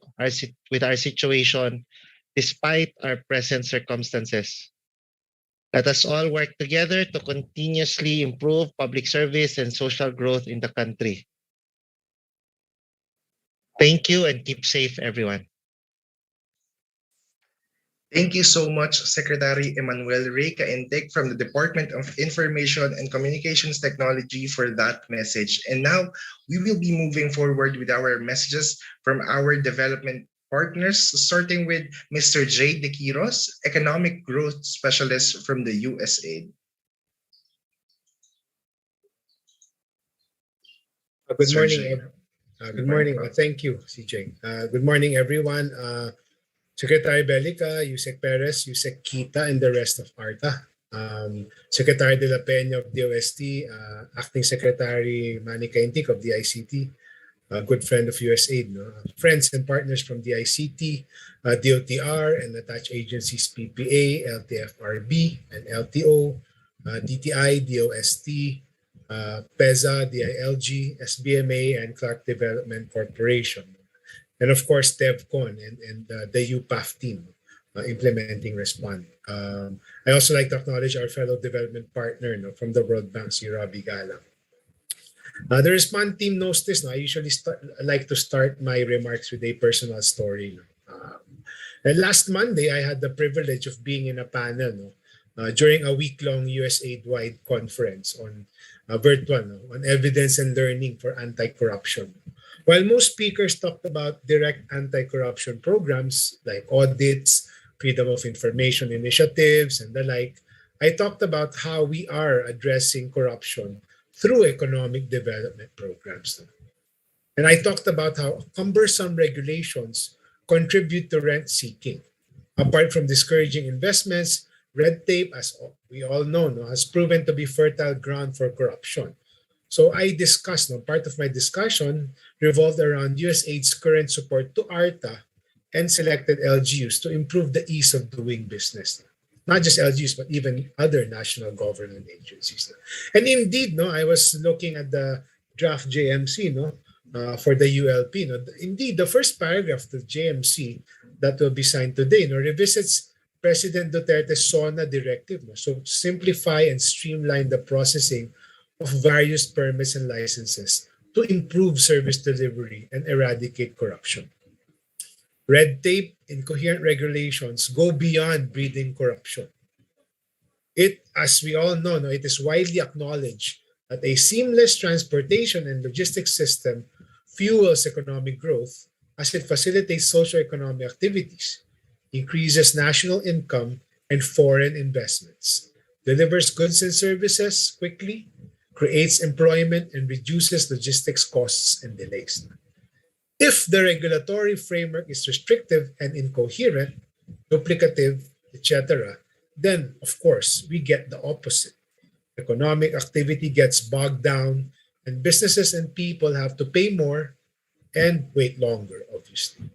with our situation despite our present circumstances. Let us all work together to continuously improve public service and social growth in the country. Thank you and keep safe, everyone. Thank you so much, Secretary Emmanuel Rey Caintic from the Department of Information and Communications Technology for that message. And now we will be moving forward with our messages from our development partners, starting with Mr. J. De Quiros, Economic Growth Specialist from the USAID. Good morning. Good morning. Thank you, CJ. Good morning, everyone. Secretary Bellica, Yusek Perez, Yusek Kita, and the rest of ARTA. Secretary de la Peña of DOST, Acting Secretary Manny Caintic of the ICT, a good friend of USAID, friends and partners from the ICT, DOTR, and attached agencies PPA, LTFRB, and LTO, DTI, DOST, PEZA, DILG, SBMA, and Clark Development Corporation. And of course, DevCon and the UPAF team implementing Respond. I also like to acknowledge our fellow development partner from the World Bank, si Robbie Galang. The Respond team knows this. I usually like to start my remarks with a personal story. And last Monday, I had the privilege of being in a panel during a week-long USAID-wide conference on virtual on evidence and learning for anti-corruption. While most speakers talked about direct anti-corruption programs like audits, freedom of information initiatives, and the like, I talked about how we are addressing corruption through economic development programs. And I talked about how cumbersome regulations contribute to rent seeking. Apart from discouraging investments, red tape, as we all know, has proven to be fertile ground for corruption. So I discussed, part of my discussion revolved around USAID's current support to ARTA and selected LGUs to improve the ease of doing business. Not just LGUs, but even other national government agencies. And indeed, I was looking at the draft JMC, for the ULP. Indeed, the first paragraph of the JMC that will be signed today, revisits President Duterte's SONA directive, so simplify and streamline the processing of various permits and licenses to improve service delivery and eradicate corruption. Red tape, incoherent regulations go beyond breeding corruption. It, as we all know, it is widely acknowledged that a seamless transportation and logistics system fuels economic growth as it facilitates socio-economic activities, increases national income and foreign investments, delivers goods and services quickly, creates employment, and reduces logistics costs and delays. If the regulatory framework is restrictive and incoherent, duplicative, etc., then, of course, we get the opposite. Economic activity gets bogged down, and businesses and people have to pay more and wait longer, obviously.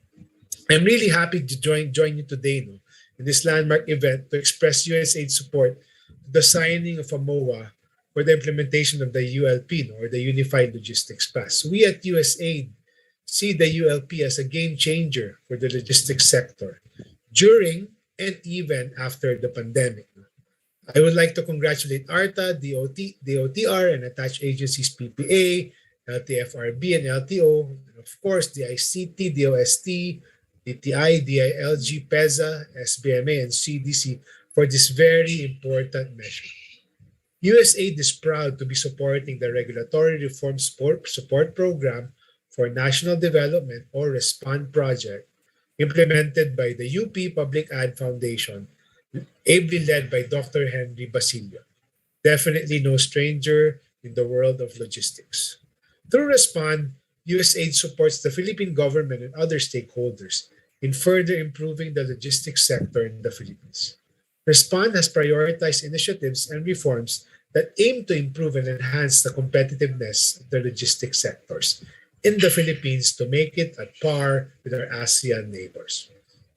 I'm really happy to join you today in this landmark event to express USAID support to the signing of a MOA for the implementation of the ULP, or the Unified Logistics Pass. We at USAID see the ULP as a game changer for the logistics sector during and even after the pandemic. I would like to congratulate ARTA, DOTR, and attached agencies PPA, LTFRB, and LTO, and of course the ICT, DOST, DTI, DILG, PEZA, SBMA, and CDC for this very important measure. USAID is proud to be supporting the Regulatory Reform Support Program for National Development, or RESPOND project, implemented by the UP Public Ad Foundation, ably led by Dr. Henry Basilio. Definitely no stranger in the world of logistics. Through RESPOND, USAID supports the Philippine government and other stakeholders in further improving the logistics sector in the Philippines. RESPOND has prioritized initiatives and reforms that aim to improve and enhance the competitiveness of the logistics sectors in the Philippines to make it at par with our ASEAN neighbors.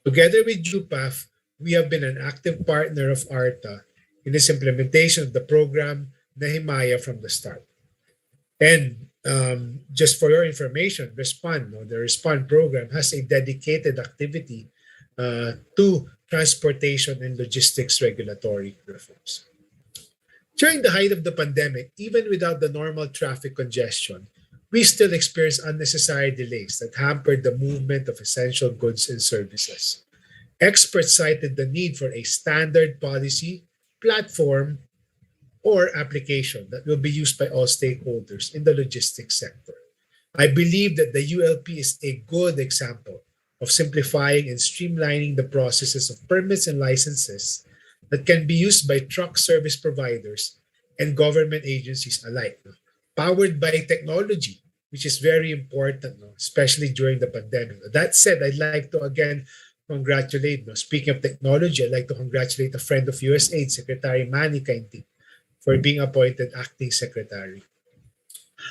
Together with UPAF, we have been an active partner of ARTA in its implementation of the program Nehemiah from the start. And just for your information, the RESPOND program has a dedicated activity to transportation and logistics regulatory reforms. During the height of the pandemic, even without the normal traffic congestion, we still experienced unnecessary delays that hampered the movement of essential goods and services. Experts cited the need for a standard policy, platform, or application that will be used by all stakeholders in the logistics sector. I believe that the ULP is a good example of simplifying and streamlining the processes of permits and licenses that can be used by truck service providers and government agencies alike, powered by technology, which is very important, especially during the pandemic. That said, I'd like to again congratulate, speaking of technology, I'd like to congratulate a friend of USAID, Secretary Manny Cainti, for being appointed acting secretary.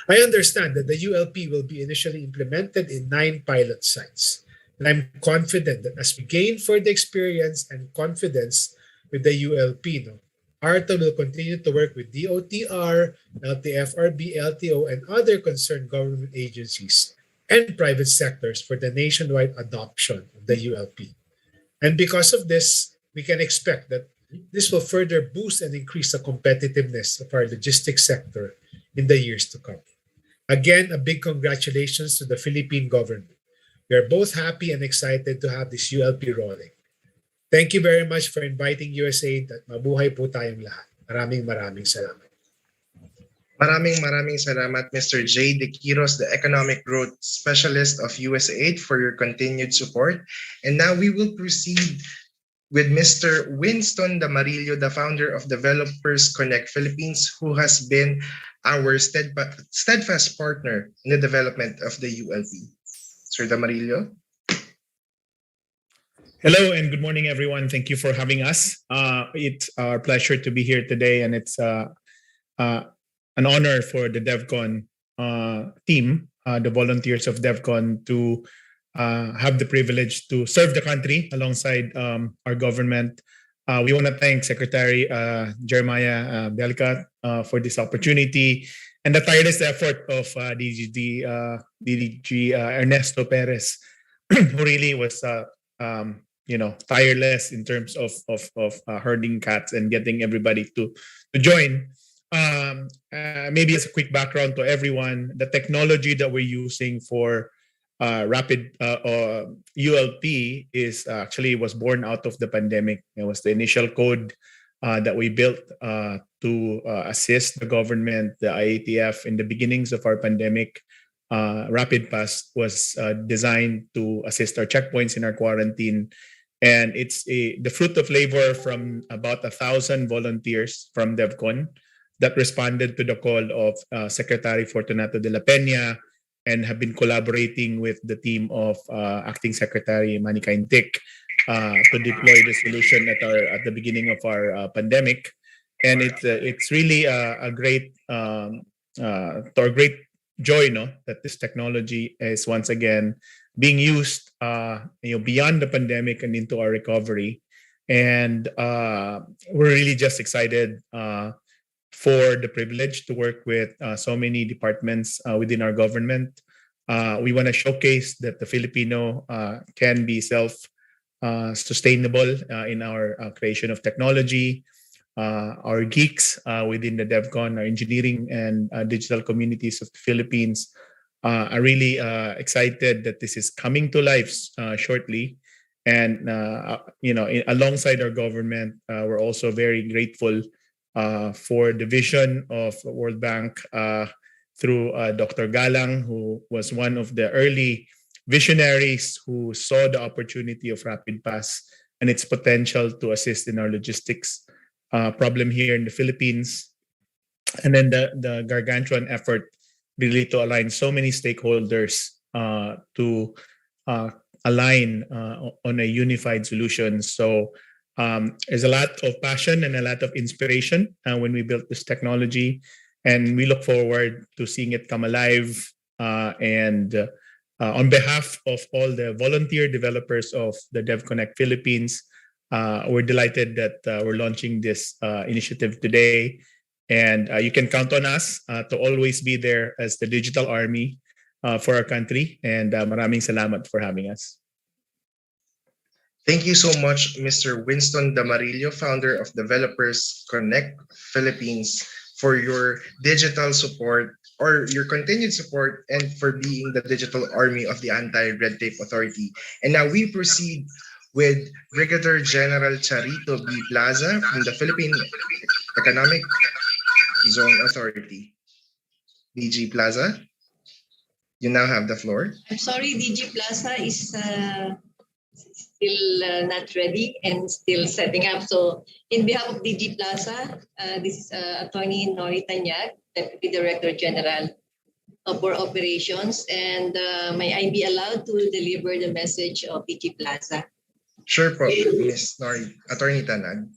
I understand that the ULP will be initially implemented in 9 pilot sites. And I'm confident that as we gain further experience and confidence with the ULP, ARTA will continue to work with DOTR, LTFRB, LTO, and other concerned government agencies and private sectors for the nationwide adoption of the ULP. And because of this, we can expect that this will further boost and increase the competitiveness of our logistics sector in the years to come. Again, a big congratulations to the Philippine government. We are both happy and excited to have this ULP rolling. Thank you very much for inviting USAID at mabuhay po tayong lahat. Maraming salamat. Maraming salamat, Mr. J. De Quiros, the Economic Growth Specialist of USAID, for your continued support. And now we will proceed with Mr. Winston Damarillo, the founder of Developers Connect Philippines, who has been our steadfast partner in the development of the ULP. Sir Damarillo. Hello and good morning, everyone. Thank you for having us. It's our pleasure to be here today, and it's an honor for the DevCon team, the volunteers of DevCon, to have the privilege to serve the country alongside our government. We want to thank Secretary Jeremiah Belka for this opportunity and the tireless effort of DDG Ernesto Perez, who really was tireless in terms of herding cats and getting everybody to join. Maybe as a quick background to everyone, the technology that we're using for rapid ULP was born out of the pandemic. It was the initial code that we built to assist the government, the IATF, in the beginnings of our pandemic. Rapid Pass was designed to assist our checkpoints in our quarantine. And it's the fruit of labor from about 1,000 volunteers from DevCon that responded to the call of Secretary Fortunato de la Peña and have been collaborating with the team of Acting Secretary Manny Caintic to deploy the solution at the beginning of our pandemic. And it's really a great great joy, that this technology is once again being used beyond the pandemic and into our recovery. And we're really just excited for the privilege to work with so many departments within our government. We want to showcase that the Filipino can be self-sustainable in our creation of technology. Our geeks within the DevCon, our engineering and digital communities of the Philippines are really excited that this is coming to life shortly. And, alongside our government, we're also very grateful for the vision of World Bank through Dr. Galang, who was one of the early visionaries who saw the opportunity of Rapid Pass and its potential to assist in our logistics problem here in the Philippines. And then the gargantuan effort really to align so many stakeholders to align on a unified solution. So there's a lot of passion and a lot of inspiration when we built this technology, and we look forward to seeing it come alive. And on behalf of all the volunteer developers of the DevConnect Philippines, we're delighted that we're launching this initiative today. And you can count on us to always be there as the digital army for our country. And maraming salamat for having us. Thank you so much, Mr. Winston Damarillo, founder of Developers Connect Philippines, for your digital support or your continued support and for being the digital army of the Anti-Red Tape Authority. And now we proceed with Brigadier General Charito B. Plaza from the Philippine Economic Zone Authority. DG Plaza, you now have the floor. I'm sorry, DG Plaza is still not ready and still setting up. So in behalf of DG Plaza, this is Attorney Nori Tanyag, Deputy Director General for Operations. And may I be allowed to deliver the message of DG Plaza? Sure po, Ms. Nori. Attorney Tanag.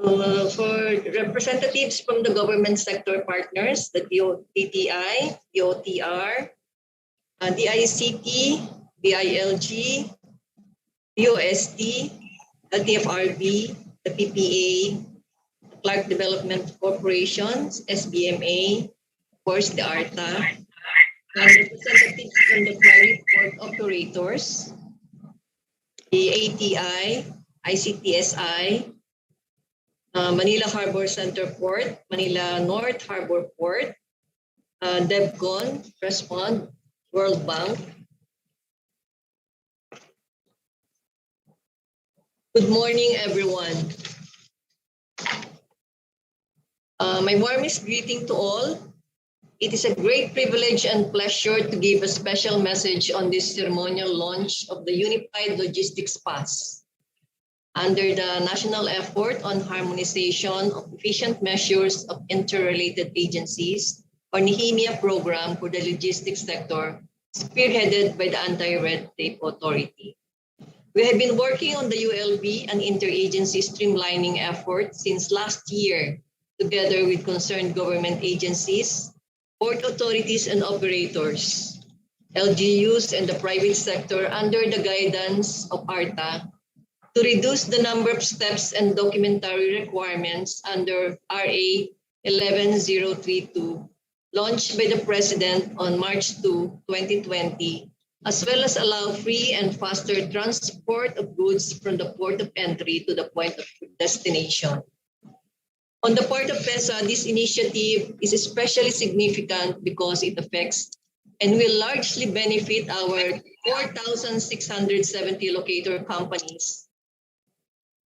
For representatives from the government sector partners, the DTI, DOTR, DICT, DILG, DOST, LTFRB, the PPA, Clark Development Corporations, SBMA, of course the ARTA, and representatives from the private port operators, the ATI, ICTSI, Manila Harbor Center Port, Manila North Harbor Port, DevCon, Respond, World Bank, Good morning, everyone. My warmest greeting to all. It is a great privilege and pleasure to give a special message on this ceremonial launch of the Unified Logistics Pass. Under the national effort on harmonization of efficient measures of interrelated agencies, or NIHIMIA program for the logistics sector, spearheaded by the Anti-Red Tape Authority. We have been working on the ULP and interagency streamlining effort since last year, together with concerned government agencies, port authorities and operators, LGUs and the private sector under the guidance of ARTA to reduce the number of steps and documentary requirements under RA 11032, launched by the President on March 2, 2020, as well as allow free and faster transport of goods from the port of entry to the point of destination. On the part of PESA, this initiative is especially significant because it affects and will largely benefit our 4,670 locator companies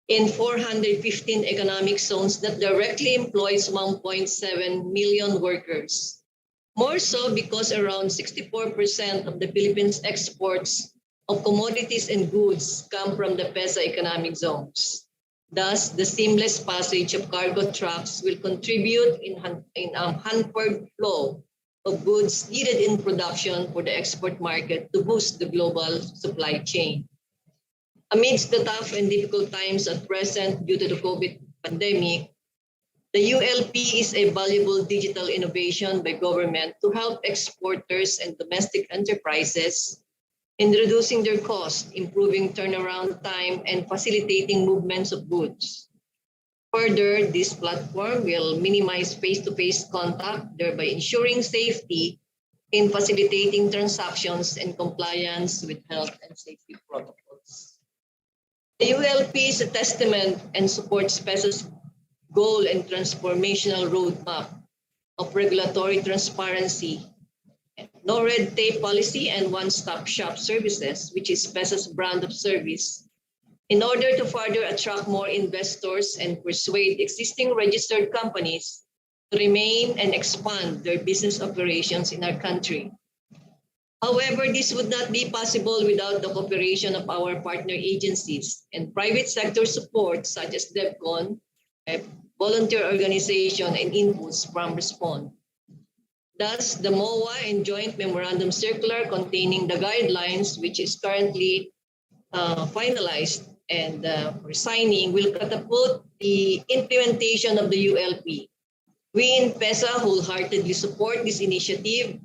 in 415 economic zones that directly employs 1.7 million workers. More so because around 64% of the Philippines' exports of commodities and goods come from the PESA economic zones. Thus, the seamless passage of cargo trucks will contribute in a hampered flow of goods needed in production for the export market to boost the global supply chain. Amidst the tough and difficult times at present due to the COVID pandemic, the ULP is a valuable digital innovation by government to help exporters and domestic enterprises in reducing their costs, improving turnaround time, and facilitating movements of goods. Further, this platform will minimize face-to-face contact, thereby ensuring safety in facilitating transactions and compliance with health and safety protocols. The ULP is a testament and supports PESA's goal and transformational roadmap of regulatory transparency, no red tape policy, and one-stop shop services, which is PESA's brand of service, in order to further attract more investors and persuade existing registered companies to remain and expand their business operations in our country. However, this would not be possible without the cooperation of our partner agencies and private sector support such as DevCon, volunteer organization, and inputs from Respond. Thus, the MOA and joint memorandum circular containing the guidelines, which is currently finalized and for signing, will catapult the implementation of the ULP. We in PESA wholeheartedly support this initiative.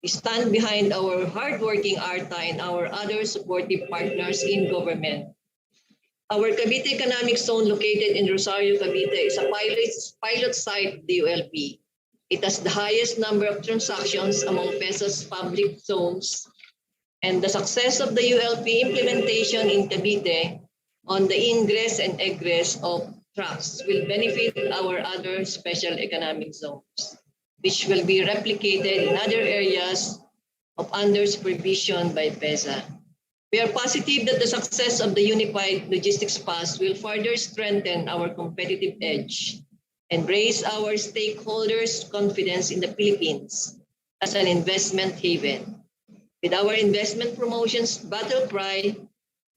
We stand behind our hardworking ARTA and our other supportive partners in government. Our Cavite Economic Zone located in Rosario, Cavite is a pilot site of the ULP. It has the highest number of transactions among PESA's public zones, and the success of the ULP implementation in Cavite on the ingress and egress of trucks will benefit our other special economic zones, which will be replicated in other areas of under supervision by PESA. We are positive that the success of the Unified Logistics Pass will further strengthen our competitive edge and raise our stakeholders' confidence in the Philippines as an investment haven. With our investment promotions battle cry,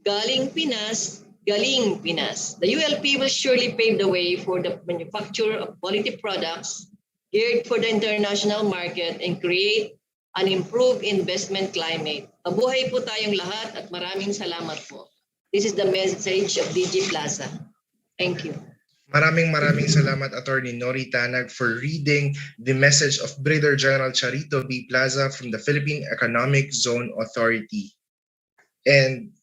Galing Pinas, Galing Pinas, the ULP will surely pave the way for the manufacture of quality products geared for the international market and create an improved investment climate. Mabuhay po tayong lahat at maraming salamat po. This is the message of DG Plaza. Thank you. Maraming salamat, Attorney Nori Tanag, for reading the message of Brigadier General Charito B. Plaza from the Philippine Economic Zone Authority. And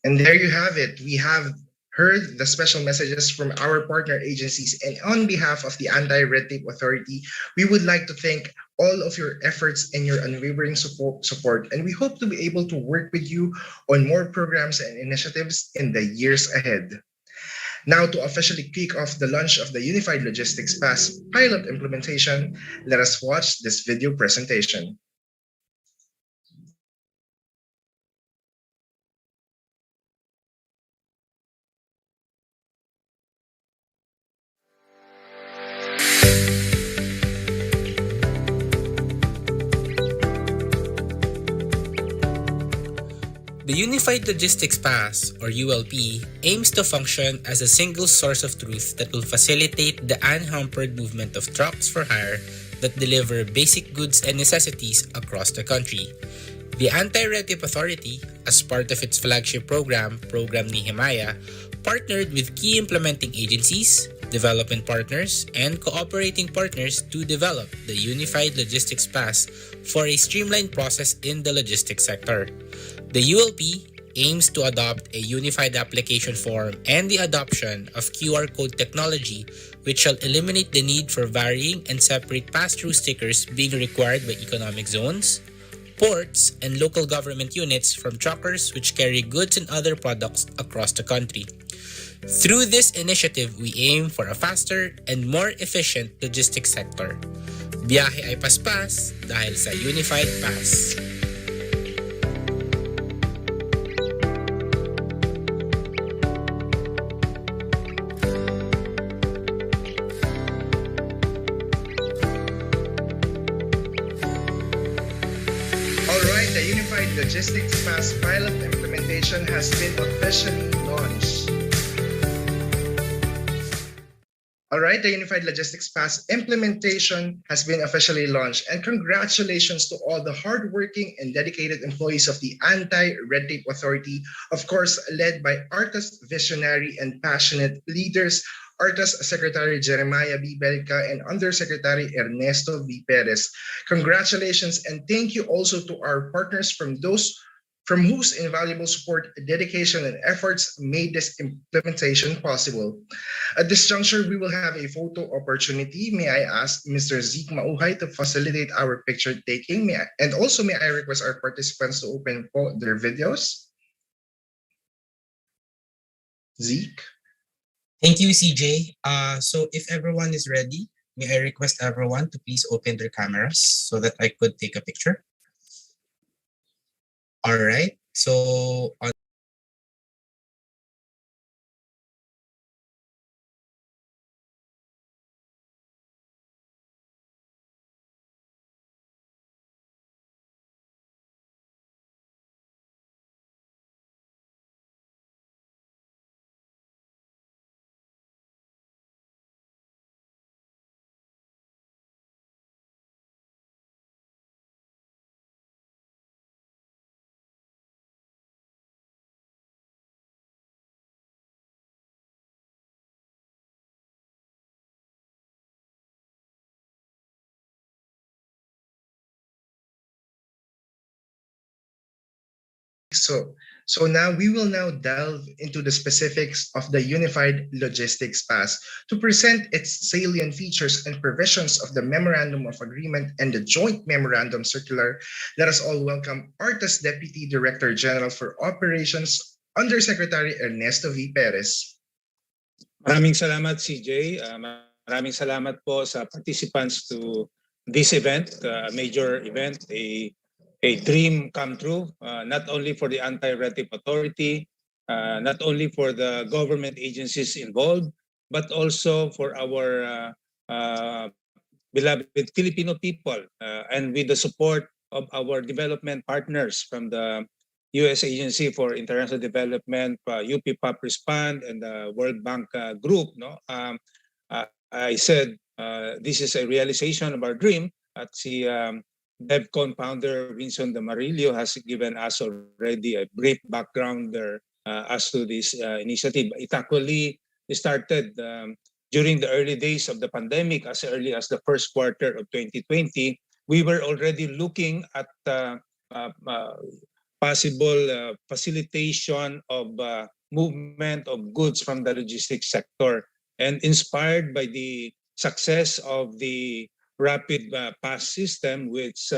there you have it. We have heard the special messages from our partner agencies, and on behalf of the Anti-Red Tape Authority, we would like to thank all of your efforts and your unwavering support, and we hope to be able to work with you on more programs and initiatives in the years ahead. Now, to officially kick off the launch of the Unified Logistics Pass pilot implementation, let us watch this video presentation. The Unified Logistics Pass, or ULP, aims to function as a single source of truth that will facilitate the unhampered movement of trucks for hire that deliver basic goods and necessities across the country. The Anti-Red Tape Authority, as part of its flagship program, Program Nehemiah, partnered with key implementing agencies, development partners, and cooperating partners to develop the Unified Logistics Pass for a streamlined process in the logistics sector. The ULP aims to adopt a unified application form and the adoption of QR code technology, which shall eliminate the need for varying and separate pass-through stickers being required by economic zones, ports, and local government units from truckers which carry goods and other products across the country. Through this initiative, we aim for a faster and more efficient logistics sector. Biyahe ay paspas dahil sa Unified Pass. Alright, the Unified Logistics Pass pilot implementation has been officially launched. Alright, the Unified Logistics Pass implementation has been officially launched, and congratulations to all the hardworking and dedicated employees of the Anti-Red Tape Authority, of course, led by ARTA's visionary and passionate leaders, ARTA's Secretary Jeremiah B. Belka and Undersecretary Ernesto V. Perez. Congratulations, and thank you also to our partners from whose invaluable support, dedication, and efforts made this implementation possible. At this juncture, we will have a photo opportunity. May I ask Mr. Zeke Mauhay to facilitate our picture taking? May I request our participants to open their videos? Zeke? Thank you, CJ. So if everyone is ready, may I request everyone to please open their cameras so that I could take a picture? All right. So on So now we will delve into the specifics of the Unified Logistics Pass to present its salient features and provisions of the Memorandum of Agreement and the Joint Memorandum Circular. Let us all welcome ARTA's Deputy Director General for Operations, Undersecretary Ernesto V. Perez. Maraming salamat, CJ. Maraming salamat po sa participants to this event, a major event, a dream come true, not only for the Anti-Red Tape Authority, not only for the government agencies involved, but also for our beloved Filipino people, and with the support of our development partners from the U.S. Agency for International Development, UP POP Respond, and the World Bank Group. I said this is a realization of our dream at the DevCon founder Vincent de Marillo has given us already a brief background there as to this initiative. It actually started during the early days of the pandemic, as early as the first quarter of 2020. We were already looking at possible facilitation of movement of goods from the logistics sector, and inspired by the success of the rapid pass system, which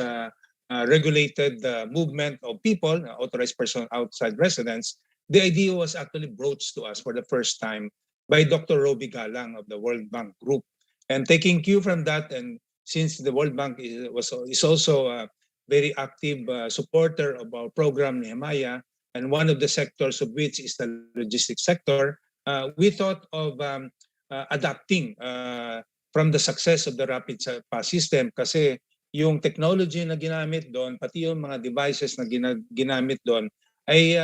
regulated the movement of people, authorized persons outside residence. The idea was actually broached to us for the first time by Dr. Roby Galang of the World Bank Group. And taking cue from that, and since the World Bank is also a very active supporter of our program Nehemiah, and one of the sectors of which is the logistics sector, we thought of adapting from the success of the rapid pass system kasi yung technology na ginamit doon, pati yung mga devices na ginamit doon ay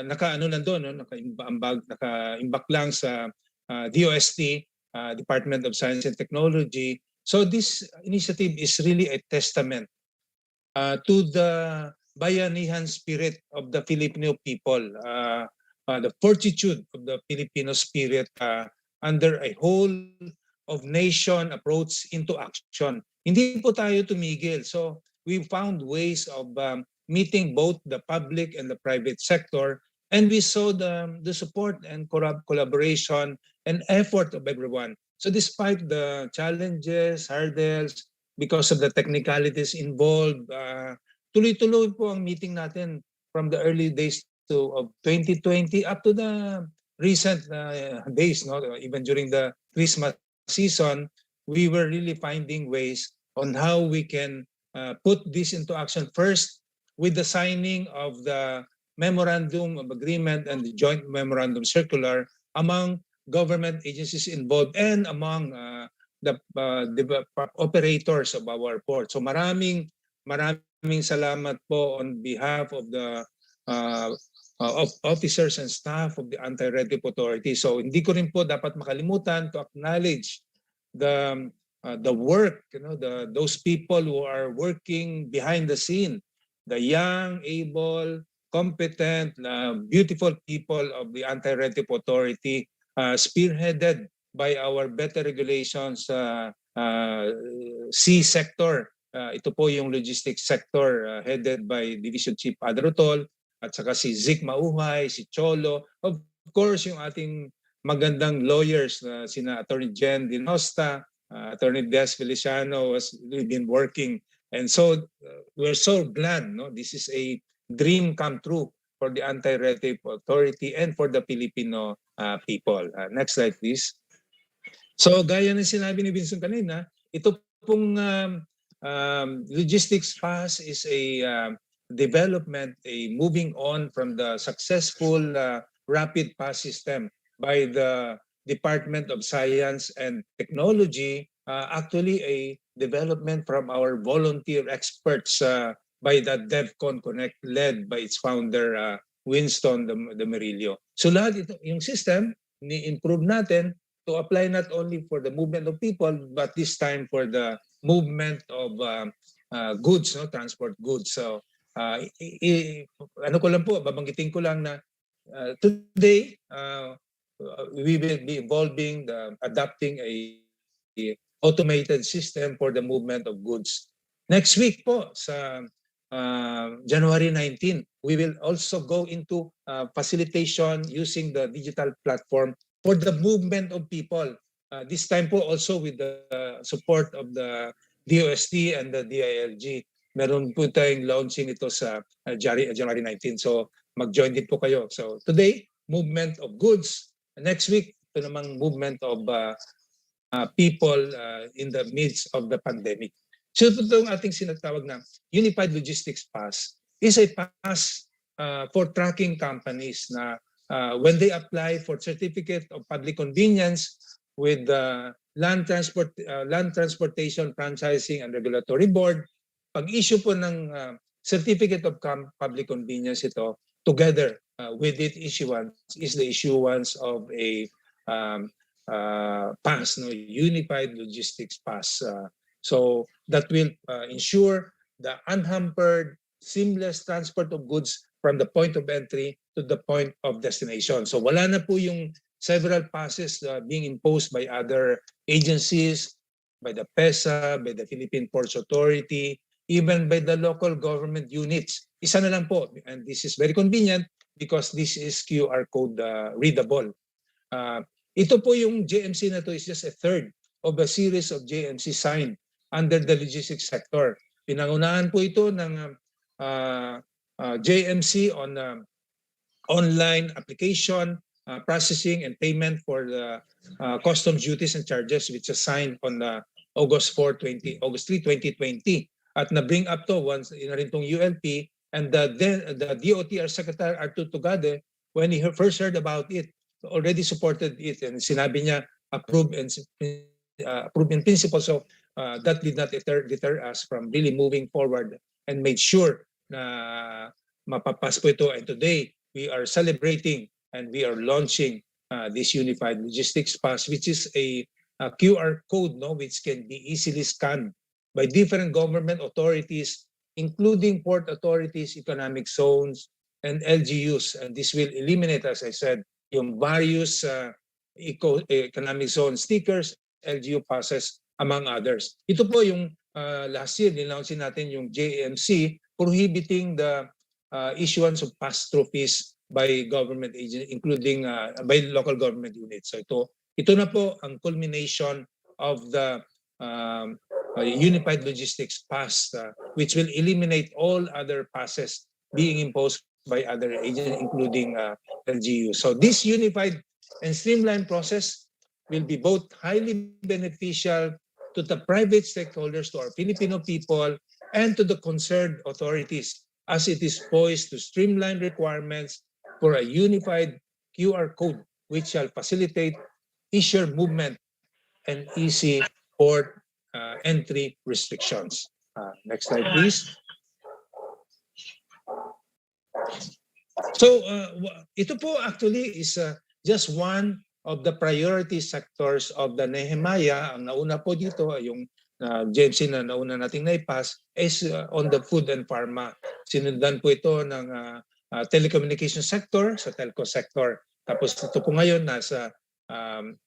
naka-ano lang doon, no? Naka-imbak lang sa DOST, Department of Science and Technology. So this initiative is really a testament to the bayanihan spirit of the Filipino people, the fortitude of the Filipino spirit under a whole of nation approach into action. Hindi po tayo tumigil. So we found ways of meeting both the public and the private sector, and we saw the support and collaboration and effort of everyone. So despite the challenges, hurdles, because of the technicalities involved, tuloy-tuloy po ang meeting natin from the early days of 2020 up to the recent days, no? Even during the Christmas season, we were really finding ways on how we can put this into action. First, with the signing of the Memorandum of Agreement and the Joint Memorandum Circular among government agencies involved and among the operators of our port. So maraming salamat po on behalf of the of officers and staff of the Anti-Red Tape Authority. So hindi ko rin po dapat makalimutan to acknowledge the work, those people who are working behind the scene, the young, able, competent, beautiful people of the Anti-Red Tape Authority, spearheaded by our better regulations sea sector. Ito po yung logistics sector headed by Division Chief Adrotol at saka si Zik Mauhay, si Cholo, of course yung ating magandang lawyers na sina Attorney Jen Dinosta, Attorney Des Feliciano has been working, and so we're so glad, no? This is a dream come true for the Anti-Red Tape Authority and for the Filipino people. Next slide, please. So gaya ng sinabi ni Vincent kanina, ito pong logistics pass is a development, a moving on from the successful rapid pass system by the Department of Science and Technology, actually a development from our volunteer experts by the DevCon Connect led by its founder Winston de Merillo. So lahat ito, yung system, ni-improve natin to apply not only for the movement of people, but this time for the movement of goods, no, transport goods. So ano ko lang po, babanggitin ko lang na today we will be involving adopting a automated system for the movement of goods. Next week po sa January 19, we will also go into facilitation using the digital platform for the movement of people. This time po also with the support of the DOST and the DILG. Meron po tayong launching ito sa January 19. So mag-join din po kayo. So today, movement of goods. Next week, ito namang movement of people in the midst of the pandemic. So ito yung ating sinatawag na Unified Logistics Pass is a pass for tracking companies na when they apply for certificate of public convenience with the Land Transportation Franchising and Regulatory Board, pag-issue po ng certificate of public convenience ito, together with its issuance is the issuance of a pass, no, Unified Logistics Pass. So that will ensure the unhampered, seamless transport of goods from the point of entry to the point of destination. So wala na po yung several passes being imposed by other agencies, by the PESA, by the Philippine Ports Authority, even by the local government units. Isa na lang po, and this is very convenient because this is QR code readable. Ito po yung JMC na to is just a third of a series of JMC signed under the logistics sector. Pinangunahan po ito ng JMC on online application, processing and payment for the customs duties and charges, which was signed on August 3, 2020. At na-bring up to once na rin itong ULP, and the DOTR Secretary Arturo Tugade, when he first heard about it, already supported it, and sinabi niya approve and approved in principle. So that did not deter us from really moving forward and made sure na mapapas po ito. And today, we are celebrating and we are launching this Unified Logistics Pass, which is a QR code, no, which can be easily scanned by different government authorities, including port authorities, economic zones, and LGUs. And this will eliminate, as I said, yung various economic zone stickers, LGU passes, among others. Ito po yung last year, nilaunsin natin yung JMC prohibiting the issuance of pass-through fees by government agents, including by local government units. So ito na po ang culmination of the Unified Logistics Pass, which will eliminate all other passes being imposed by other agents, including LGU. So this unified and streamlined process will be both highly beneficial to the private stakeholders, to our Filipino people, and to the concerned authorities, as it is poised to streamline requirements for a unified QR code, which shall facilitate easier movement and easy port entry restrictions. Next slide, please. So ito po actually is just one of the priority sectors of the Nehemiah. Ang nauna po dito, yung GMC na nauna nating naipass, is on the food and pharma. Sinundan po ito ng telecommunication sector, sa telco sector. Tapos ito po ngayon nasa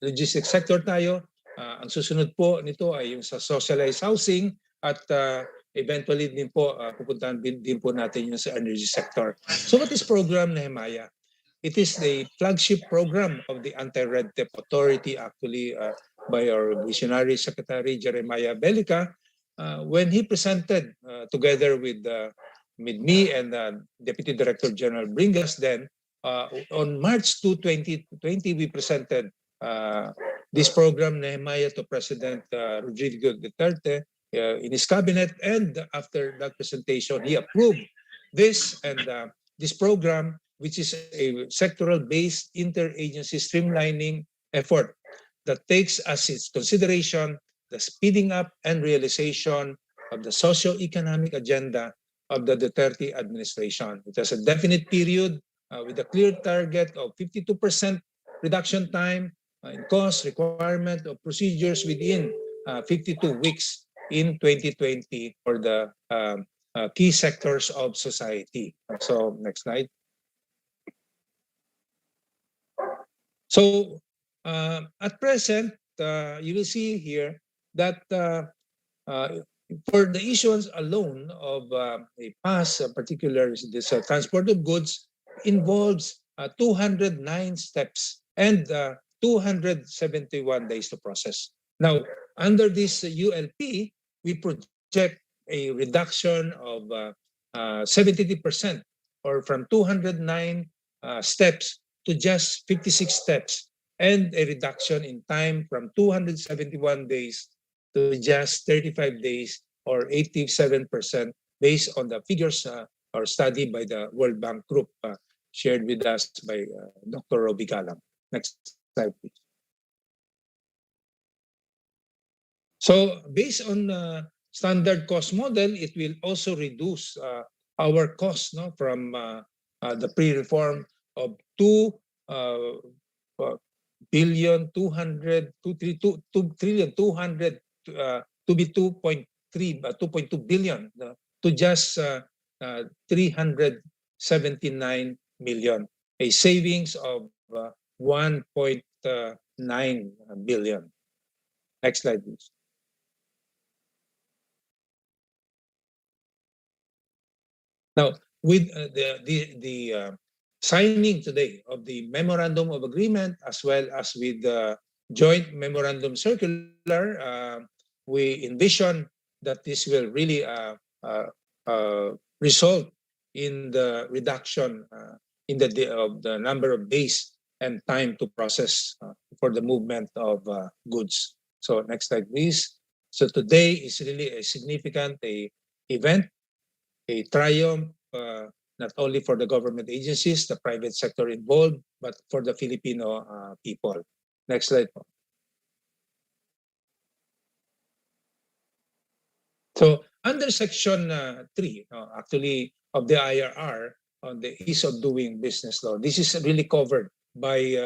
logistics sector tayo. Ang susunod po nito ay yung sa socialized housing at eventually din po pupuntahan din po natin yung sa energy sector. So what is program Nehemiah? It is the flagship program of the Anti-Red Tape Authority, actually by our visionary Secretary Jeremiah Bellica, when he presented together with me and Deputy Director General Bringas then, on March 2, 2020, we presented this program, Nehemiah, to President Rodrigo Duterte in his cabinet. And after that presentation, he approved this and this program, which is a sectoral-based interagency streamlining effort that takes as its consideration the speeding up and realization of the socio-economic agenda of the Duterte administration. It has a definite period with a clear target of 52% reduction time in cost, requirement of procedures within 52 weeks in 2020 for the key sectors of society. So next slide. So at present, you will see here that for the issuance alone of a pass, particularly this transport of goods, involves 209 steps and 271 days to process. Now, under this ULP, we project a reduction of 73%, or from 209 steps to just 56 steps, and a reduction in time from 271 days to just 35 days, or 87%, based on the figures or study by the World Bank Group shared with us by Dr. Roby Galang. Next slide, please. So based on standard cost model, it will also reduce our cost, no, from the pre-reform of 2 billion 200 2 trillion 200 to be 2.2 billion to just 379 million, a savings of 1.9 billion. Next slide, please. Now, with the signing today of the Memorandum of Agreement, as well as with the joint memorandum circular, we envision that this will really result in the reduction in the number of days and time to process for the movement of goods. So next slide, please. So today is really a significant event, a triumph, not only for the government agencies, the private sector involved, but for the Filipino people. Next slide. So under Section 3, actually, of the IRR on the ease of doing business law, this is really covered by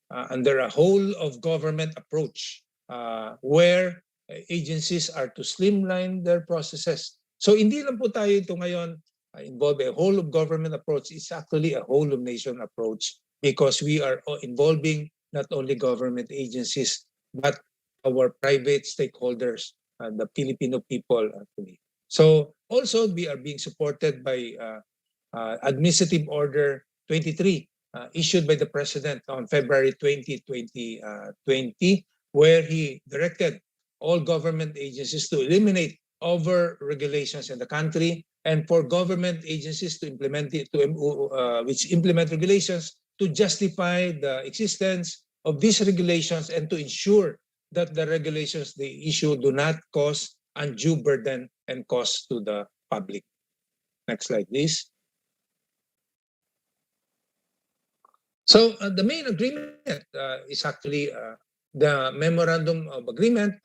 under a whole of government approach where agencies are to streamline their processes. So hindi lang po tayo ito ngayon involve a whole of government approach. It's actually a whole of nation approach because we are involving not only government agencies but our private stakeholders, the Filipino people actually. So also we are being supported by Administrative Order 23 issued by the President on February 20, 2020, where he directed all government agencies to eliminate over regulations in the country and for government agencies to implement it, which implement regulations to justify the existence of these regulations and to ensure that the regulations they issue do not cause undue burden and cost to the public. Next slide, please. So the main agreement is actually the Memorandum of Agreement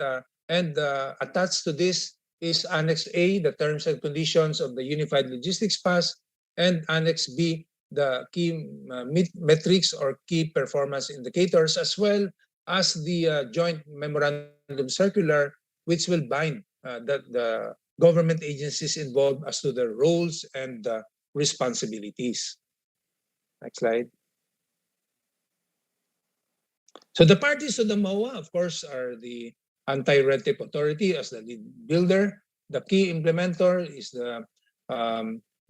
and attached to this is Annex A, the terms and conditions of the Unified Logistics Pass, and Annex B, the key metrics or key performance indicators, as well as the joint memorandum circular, which will bind the government agencies involved as to their roles and responsibilities. Next slide. So the parties to the MOA, of course, are the Anti-Red Tape Authority as the lead builder. The key implementer is the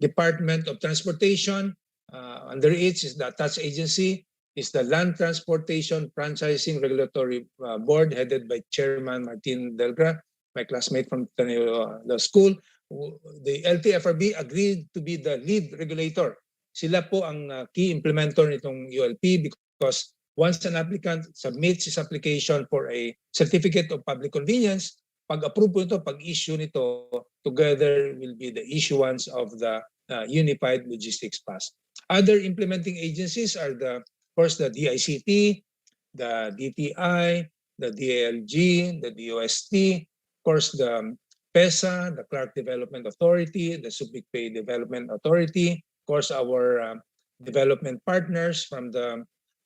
Department of Transportation. Under it is the attached agency, is the Land Transportation Franchising Regulatory Board headed by Chairman Martin Delgra, my classmate from the school. The LTFRB agreed to be the lead regulator. Sila po ang key implementer nitong ULP because once an applicant submits his application for a certificate of public convenience, pag-approve po ito, pag-issue nito, together will be the issuance of the Unified Logistics Pass. Other implementing agencies are of course, the DICT, the DTI, the DALG, the DOST, of course, the PESA, the Clark Development Authority, the Subic Bay Development Authority, of course, our development partners from the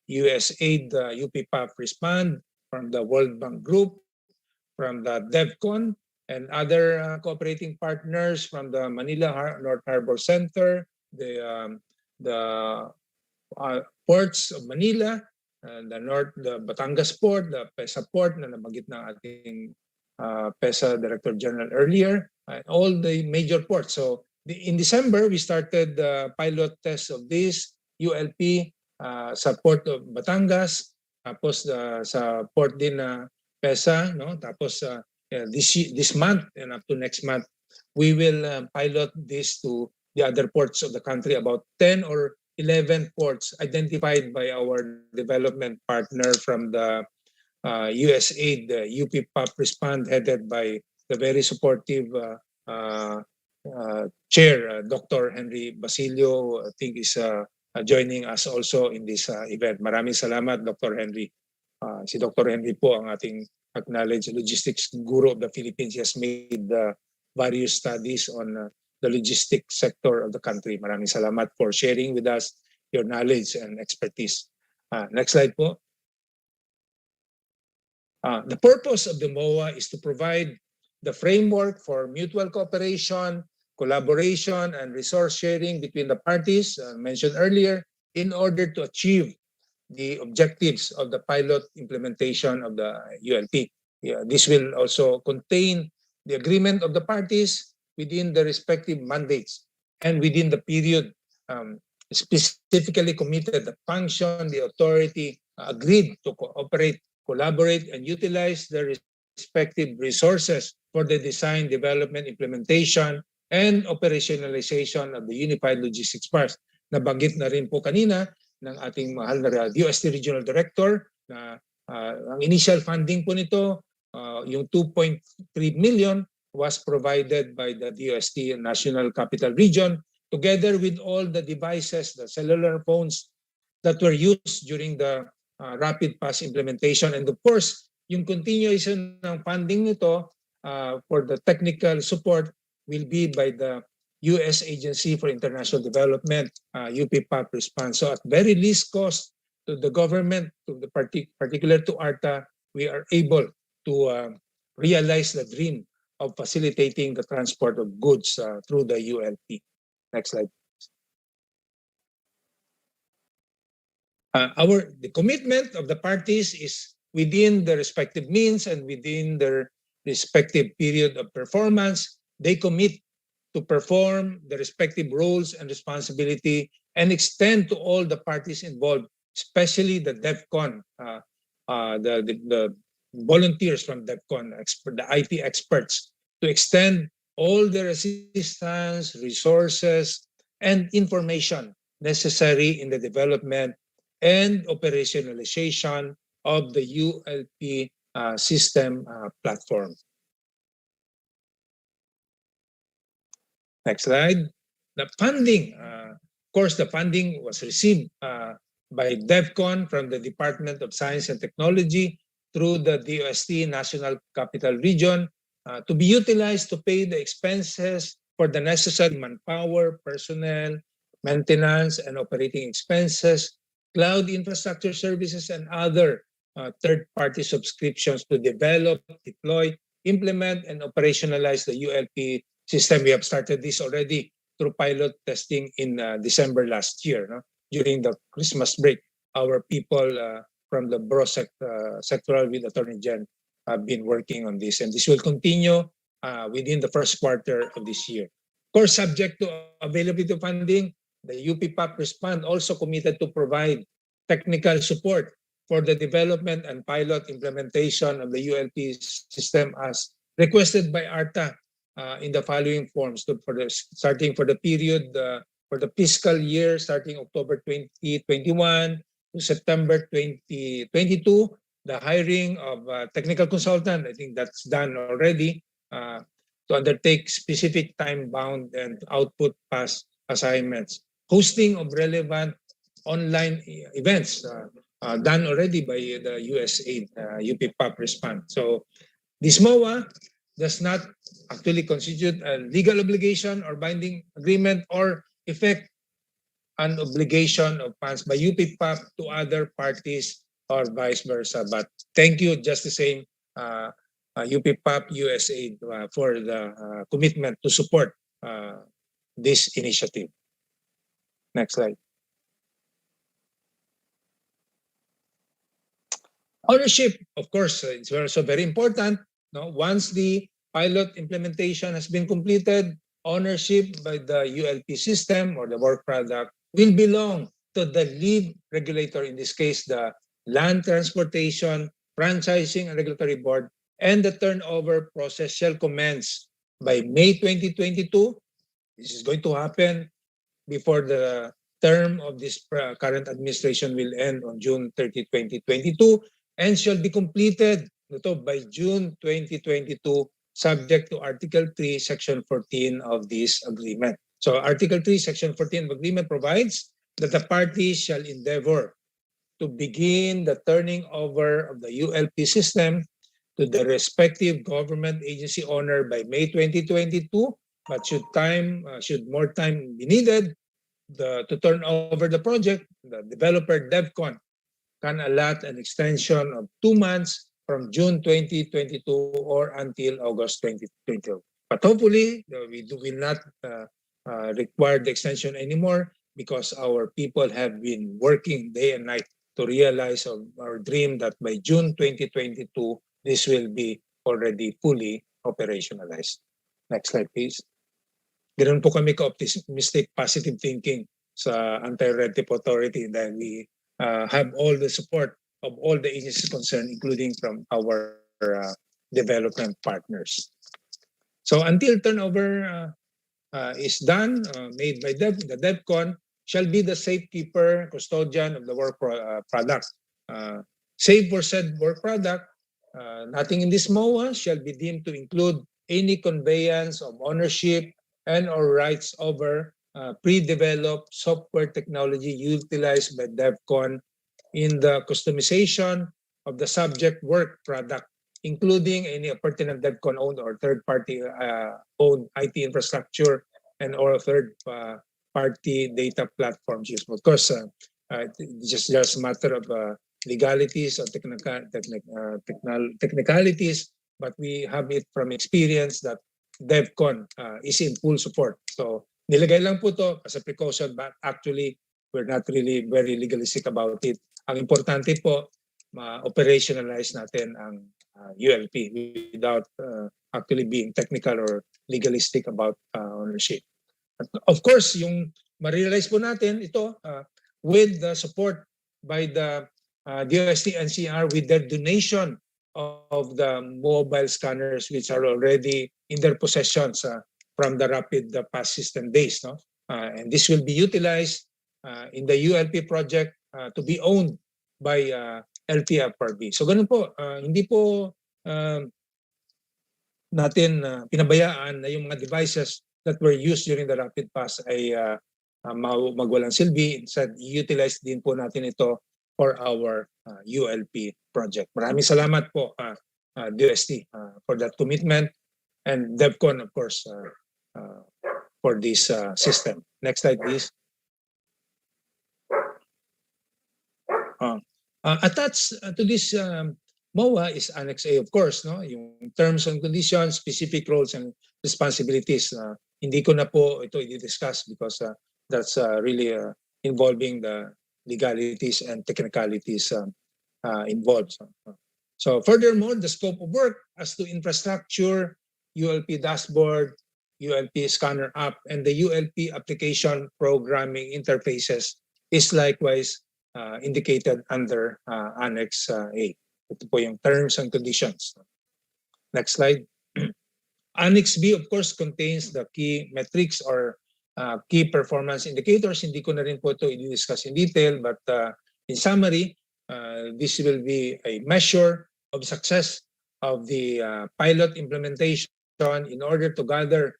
USAID, UPPAP Respond, from the World Bank Group, from the DevCon, and other cooperating partners from the Manila North Harbor Center, the ports of Manila, the Batangas Port, the PESA Port na nabanggit ng ating PESA Director General earlier, and all the major ports. So in December, we started the pilot test of this ULP sa Port of Batangas, tapos sa port din na PESA, no? Tapos this month and up to next month, we will pilot this to the other ports of the country, about 10 or 11 ports identified by our development partner from the USAID, the UPPAP Respond, headed by the very supportive Chair, Dr. Henry Basilio, I think is joining us also in this event. Maraming salamat, Dr. Henry. Si Dr. Henry po ang ating acknowledged logistics guru of the Philippines. He has made various studies on the logistics sector of the country. Maraming salamat for sharing with us your knowledge and expertise. Next slide po. The purpose of the MOA is to provide the framework for mutual cooperation, collaboration, and resource sharing between the parties mentioned earlier in order to achieve the objectives of the pilot implementation of the ULP. This will also contain the agreement of the parties within the respective mandates and within the period specifically committed, the function, the authority agreed to cooperate, collaborate, and utilize the respective resources for the design, development, implementation, and operationalization of the Unified Logistics Pass. Nabanggit na rin po kanina ng ating mahal na DOST Regional Director na ang initial funding po nito, yung 2.3 million was provided by the DOST National Capital Region together with all the devices, the cellular phones that were used during the rapid pass implementation. And of course, yung continuation ng funding nito for the technical support will be by the U.S. Agency for International Development, UPPAP response. So at very least cost to the government, to the particular to ARTA, we are able to realize the dream of facilitating the transport of goods through the ULP. Next slide. The commitment of the parties is within the respective means and within their respective period of performance. They commit to perform the respective roles and responsibility and extend to all the parties involved, especially the DevCon, the volunteers from DevCon, the IT experts, to extend all their assistance, resources, and information necessary in the development and operationalization of the ULP system platform. Next slide. The funding, of course, the funding was received by DevCon from the Department of Science and Technology through the DOST National Capital Region to be utilized to pay the expenses for the necessary manpower, personnel, maintenance, and operating expenses, cloud infrastructure services, and other third-party subscriptions to develop, deploy, implement, and operationalize the ULP system. We have started this already through pilot testing in December last year. No? During the Christmas break, our people from the Bureau sectoral with Attorney Gen have been working on this, and this will continue within the first quarter of this year. Of course, subject to availability of funding, the UPPAP Respond also committed to provide technical support for the development and pilot implementation of the ULP system as requested by ARTA in the following forms. Starting for the period for the fiscal year starting October 2021 to September 2022, the hiring of a technical consultant, I think that's done already, to undertake specific time-bound and output pass assignments. Hosting of relevant online events done already by the USAID, UPPAP Respond. So this MOA does not actually constitute a legal obligation or binding agreement or effect an obligation of funds by UPPAP to other parties or vice versa. But thank you just the same, UPPAP USAID for the commitment to support this initiative. Next slide. Ownership, of course, it's also very important. No? Once the pilot implementation has been completed, ownership by the ULP system or the work product will belong to the lead regulator, in this case, the Land Transportation, Franchising and Regulatory Board, and the turnover process shall commence by May 2022. This is going to happen before the term of this current administration will end on June 30, 2022, and shall be completed by June 2022, subject to Article 3, Section 14 of this agreement. So Article 3, Section 14 of agreement provides that the parties shall endeavor to begin the turning over of the ULP system to the respective government agency owner by May 2022, but should more time be needed to turn over the project, the developer DevCon can allot an extension of 2 months from June 2022 or until August 2022. But hopefully, we will not require the extension anymore because our people have been working day and night to realize our dream that by June 2022, this will be already fully operationalized. Next slide, please. Ganoon po kami ka-optimistic, positive thinking sa Anti-Red Tape Authority dahil we have all the support of all the agencies concerned, including from our development partners. So until turnover is done, made by the DevCon, shall be the safekeeper, custodian of the work product. Save for said work product, nothing in this MOA shall be deemed to include any conveyance of ownership and or rights over pre-developed software technology utilized by DevCon in the customization of the subject work product including any pertinent DevCon-owned or third-party owned IT infrastructure and or third-party data platforms used. Of course, it's just a matter of legalities or technicalities, but we have it from experience that DevCon is in full support. So nilagay lang po to as a precaution, but actually we're not really very legalistic about it. Ang importante po, ma-operationalize natin ang ULP without actually being technical or legalistic about ownership. Of course, yung ma-realize po natin ito with the support by the DOST and CR with their donation of the mobile scanners which are already in their possessions from the rapid pass system days. No? And this will be utilized in the ULP project to be owned by LTFRB. So ganun po, hindi po natin pinabayaan na yung mga devices that were used during the rapid pass ay magwalang silbi. Instead, utilize din po natin ito for our ULP project. Maraming salamat po DOST for that commitment and DevCon of course for this system. Next slide please. Attached to this MOA is Annex A of course, no? Yung terms and conditions, specific roles and responsibilities. Hindi ko na po ito i-discuss because that's really involving the legalities and technicalities involved. So furthermore, the scope of work as to infrastructure, ULP dashboard, ULP scanner app, and the ULP application programming interfaces is likewise indicated under Annex A. Ito po yung terms and conditions. Next slide. Annex B, of course, contains the key metrics or key performance indicators. Hindi ko na rin po ito i-discuss in detail, but in summary, this will be a measure of success of the pilot implementation in order to gather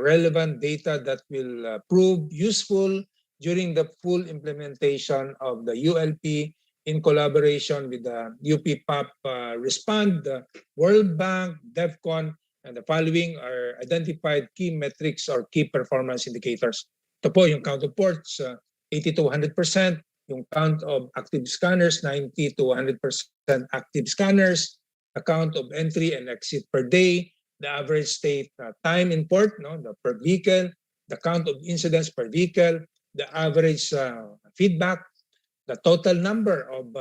relevant data that will prove useful during the full implementation of the ULP in collaboration with the UP-PAP Respond, the World Bank, DevCon, and the following are identified key metrics or key performance indicators. Ito po yung count of ports, 80 to 100%, yung count of active scanners, 90 to 100% active scanners, the count of entry and exit per day, the average state time in port, no, the per vehicle, the count of incidents per vehicle, the average feedback, the total number of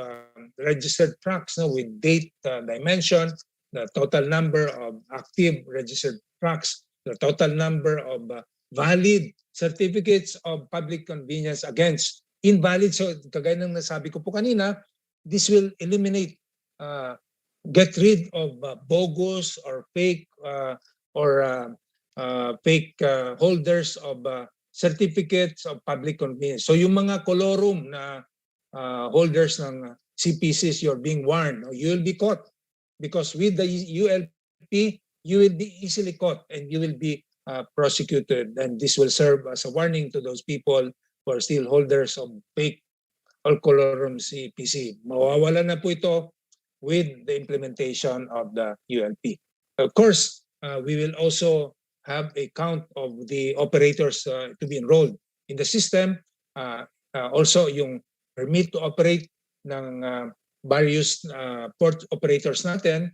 registered trucks, no, with date dimension, the total number of active registered trucks, the total number of valid certificates of public convenience against invalid. So kagaya ng nasabi ko po kanina, this will eliminate, get rid of bogus or fake fake holders of certificates of public convenience. So yung mga colorum na holders ng CPCs, you're being warned, you will be caught because with the ULP, you will be easily caught and you will be prosecuted, and this will serve as a warning to those people who are still holders of fake or colorum CPC. Mawawala na po ito with the implementation of the ULP. Of course, we will also have a count of the operators to be enrolled in the system. Also, yung permit to operate ng various port operators natin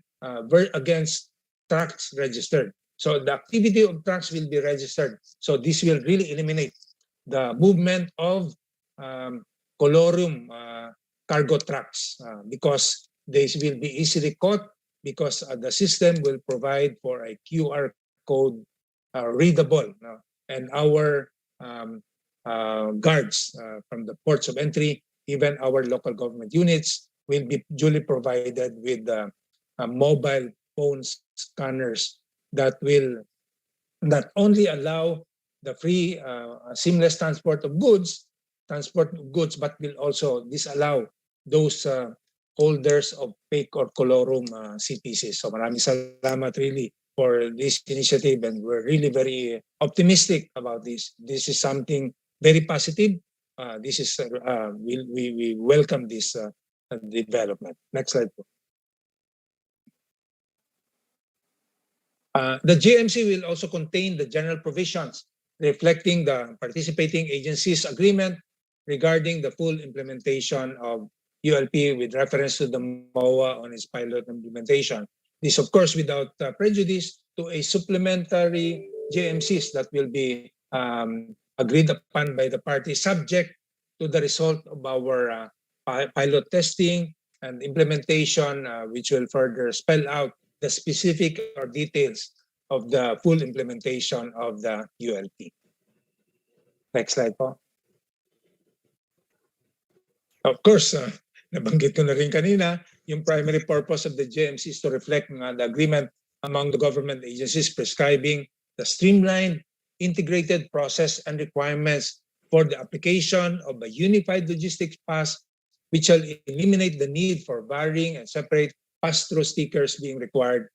against trucks registered. So the activity of trucks will be registered. So this will really eliminate the movement of colorum cargo trucks because they will be easily caught because the system will provide for a QR code readable. And our guards from the ports of entry, even our local government units, will be duly provided with mobile phone scanners that will not only allow the free seamless transport of goods, but will also disallow those holders of fake or colorum CPCs. So maraming salamat really for this initiative, and we're really very optimistic about this. This is something very positive. This is we welcome this development. Next slide. The GMC will also contain the general provisions reflecting the participating agencies' agreement regarding the full implementation of ULP with reference to the MOA on its pilot implementation. This, of course, without prejudice to a supplementary GMCs that will be agreed upon by the parties subject to the result of our pilot testing and implementation, which will further spell out the specific or details of the full implementation of the ULP. Next slide po. Of course, nabanggit ko na rin kanina, yung primary purpose of the GMC is to reflect the agreement among the government agencies prescribing the streamlined, integrated process and requirements for the application of a unified logistics pass, which shall eliminate the need for varying and separate pass-through stickers being required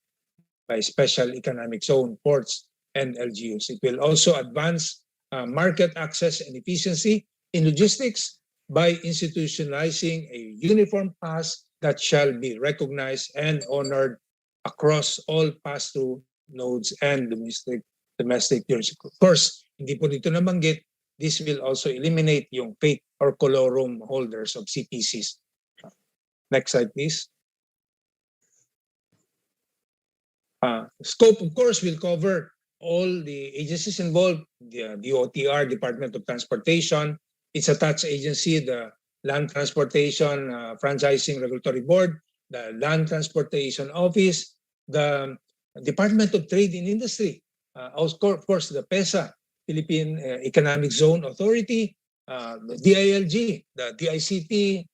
by special economic zone ports and LGUs. It will also advance market access and efficiency in logistics by institutionalizing a uniform pass that shall be recognized and honored across all pass-through nodes and domestic jurisdictions. Of course, hindi po dito nabanggit, this will also eliminate yung fate or colorum holders of CPCs. Next slide, please. Scope, of course, will cover all the agencies involved, the DOTR, Department of Transportation, its attached agency, the Land Transportation Franchising Regulatory Board, the Land Transportation Office, the Department of Trade and Industry, of course, the PESA, Philippine Economic Zone Authority, the DILG, the DICT,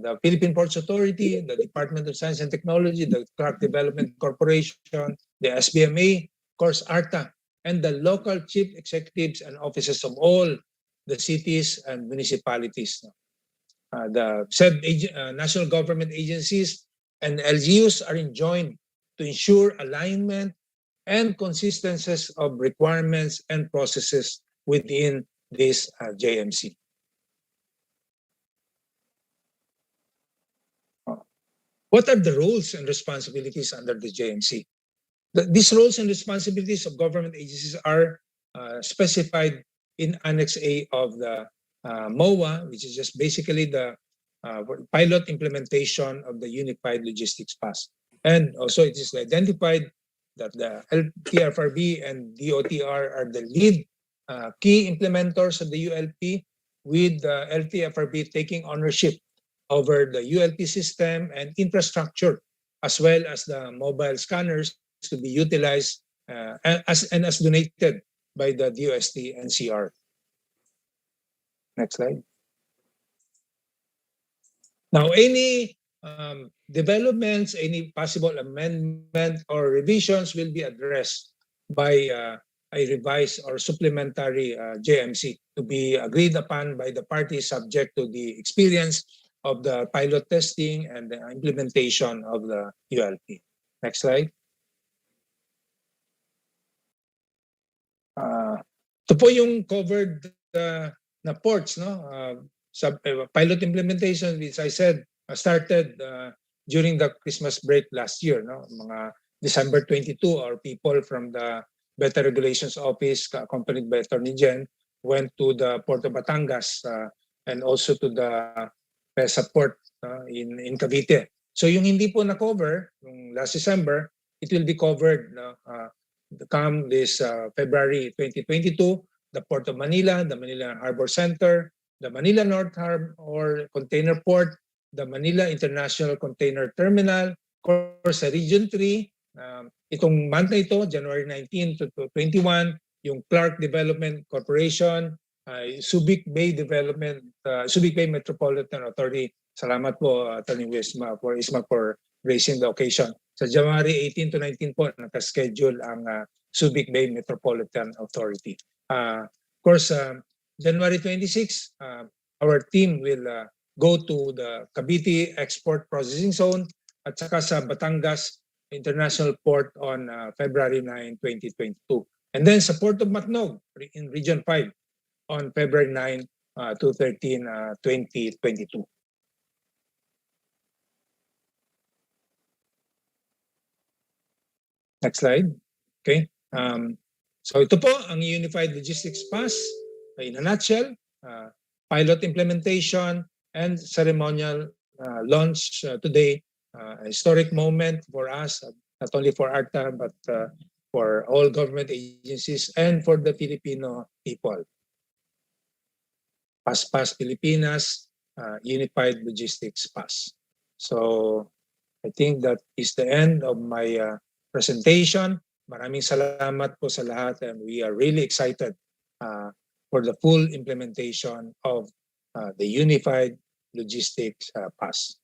the Philippine Ports Authority, the Department of Science and Technology, the Truck Development Corporation, the SBMA, of course, ARTA, and the local chief executives and offices of all the cities and municipalities. The said national government agencies and LGUs are enjoined to ensure alignment and consistencies of requirements and processes within this JMC. What are the roles and responsibilities under the JMC? These roles and responsibilities of government agencies are specified in Annex A of the MOA, which is just basically the pilot implementation of the Unified Logistics Pass. And also it is identified that the LTFRB and DOTR are the lead key implementers of the ULP, with the LTFRB taking ownership over the ULP system and infrastructure, as well as the mobile scanners to be utilized as donated by the DOST NCR. Next slide. Now, any developments, any possible amendment or revisions will be addressed by a revised or supplementary JMC to be agreed upon by the parties subject to the experience of the pilot testing and the implementation of the ULP. Next slide. Ito po yung covered na ports, no? Pilot implementation, which I said started during the Christmas break last year, no? Mga December 22, our people from the Better Regulations Office, accompanied by Attorney Jen, went to the Port of Batangas and also to the PESA port in Cavite. So yung hindi po na-cover yung last December, it will be covered come this February 2022, the Port of Manila, the Manila Harbor Center, the Manila North Harbor Container Port, the Manila International Container Terminal, of course sa Region 3, itong month na ito, January 19 to 21, yung Clark Development Corporation, Subic Bay Metropolitan Authority. Salamat po, Attorney Isma for raising the occasion. Sa January 18 to 19 po, nakaschedule ang Subic Bay Metropolitan Authority. Of course, January 26, our team will go to the Cavite Export Processing Zone at saka sa Batangas International Port on February 9, 2022. And then sa Port of Macnog in Region 5 on February 9 to 13, 2022. Next slide. Okay? So ito po ang Unified Logistics Pass in a nutshell, pilot implementation and ceremonial launch today. A historic moment for us, not only for ARTA, but for all government agencies and for the Filipino people. Paspas Pilipinas, Unified Logistics Pass. So I think that is the end of my presentation. Maraming salamat po sa lahat, and we are really excited for the full implementation of the Unified Logistics Pass.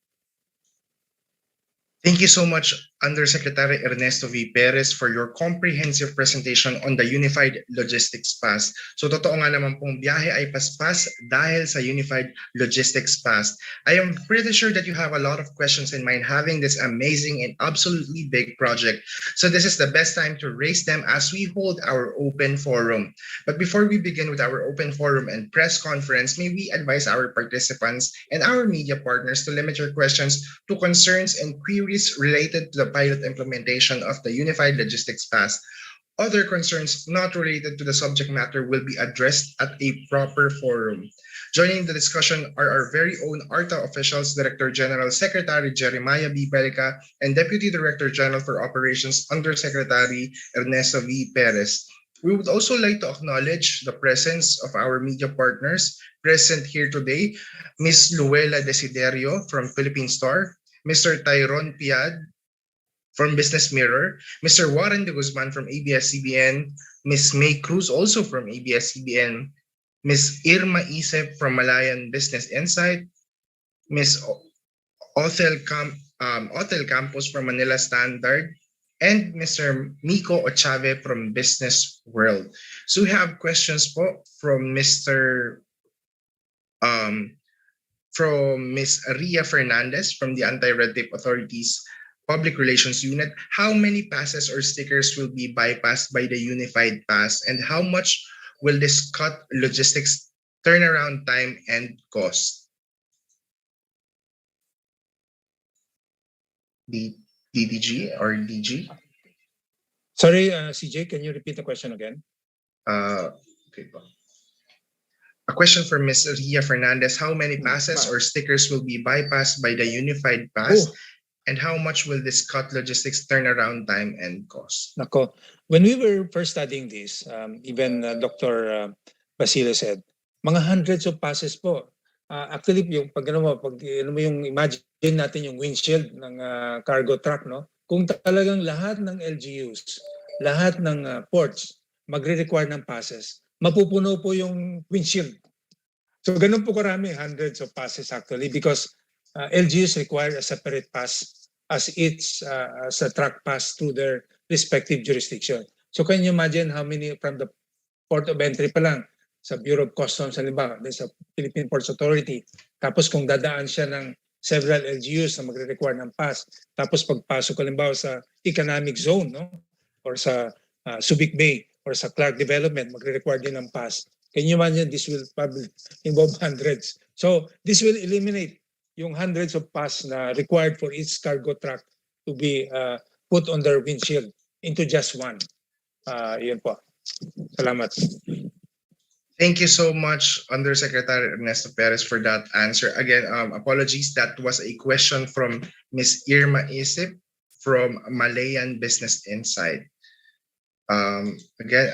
Thank you so much, Undersecretary Ernesto V. Perez, for your comprehensive presentation on the Unified Logistics Pass. So totoo nga naman pong biyahe ay paspas dahil sa Unified Logistics Pass. I am pretty sure that you have a lot of questions in mind having this amazing and absolutely big project. So this is the best time to raise them as we hold our open forum. But before we begin with our open forum and press conference, may we advise our participants and our media partners to limit your questions to concerns and queries related to the pilot implementation of the Unified Logistics Pass. Other concerns not related to the subject matter will be addressed at a proper forum. Joining the discussion are our very own ARTA officials, Director General Secretary Jeremiah B. Belica and Deputy Director General for Operations Undersecretary Ernesto V. Perez. We would also like to acknowledge the presence of our media partners present here today, Ms. Luella Desiderio from Philippine Star, Mr. Tyrone Piad from Business Mirror, Mr. Warren de Guzman from ABS-CBN, Ms. May Cruz also from ABS-CBN, Ms. Irma Isep from Malayan Business Insight, Ms. Othel Campos from Manila Standard, and Mr. Miko Ochave from Business World. So we have questions po from from Ms. Ria Fernandez from the Anti-Red Tape Authority's Public Relations Unit. How many passes or stickers will be bypassed by the Unified Pass, and how much will this cut logistics turnaround time and cost? The DDG or DG? Sorry, CJ, can you repeat the question again? Okay po. A question for Ms. Ria Fernandez. How many passes or stickers will be bypassed by the Unified Pass? And how much will this cut logistics turnaround time and cost? Nako, when we were first studying this, even Dr. Basile said, mga hundreds of passes po. Actually, yung pag yung imagine natin yung windshield ng cargo truck, no? Kung talagang lahat ng LGUs, lahat ng ports magre-require ng passes, mapupuno po yung windshield. So ganun po karami, hundreds of passes actually, because LGUs require a separate pass as it's as a truck pass through their respective jurisdiction. So can you imagine how many from the port of entry pa lang, sa Bureau of Customs, halimbawa, sa Philippine Ports Authority, tapos kung dadaan siya ng several LGUs na magre-require ng pass, tapos pagpasok halimbawa sa economic zone, no? Or sa Subic Bay, or sa Clark Development, magre-require din ng pass. Can you imagine this will probably involve hundreds? So this will eliminate yung hundreds of pass na required for each cargo truck to be put on their windshield into just one. Yun po. Salamat. Thank you so much, Undersecretary Ernesto Perez, for that answer. Again, apologies. That was a question from Ms. Irma Isip from Malayan Business Insight. Again,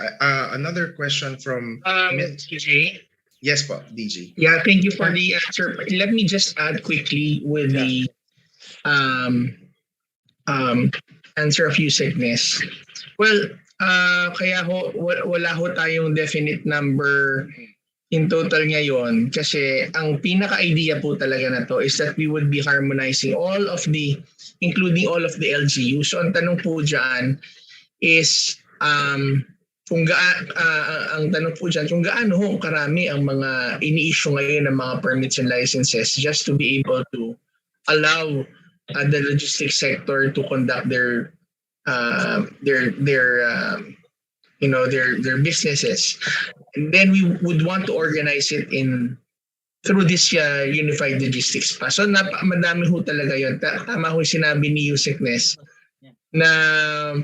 another question from DJ. Yes, po, DG. Yeah, thank you for the answer. Let me just add quickly with the answer of sickness. Well, kaya wala ho tayong definite number in total ngayon kasi ang pinaka-idea po talaga na to is that we would be harmonizing including all of the LGUs. So ang tanong po dyan is ang tanong po dyan, kung gaano ho karami ang mga ini-issue ngayon ng mga permits and licenses just to be able to allow the logistics sector to conduct their businesses. And then we would want to organize it through this Unified Logistics Pass. So madami ho talaga yun. Tama ho sinabi ni Sickness na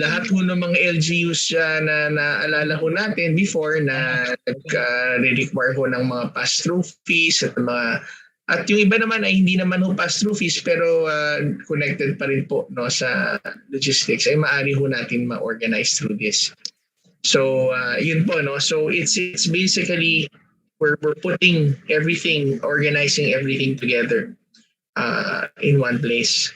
Lahat ho ng mga LGUs dyan na naalala ho natin before na nag-require ho ng mga pass-through fees at yung iba naman ay hindi naman ho pass-through fees pero connected pa rin po no, sa logistics ay maaari ho natin ma-organize through this. So yun po no. So it's basically we're putting everything, organizing everything together in one place.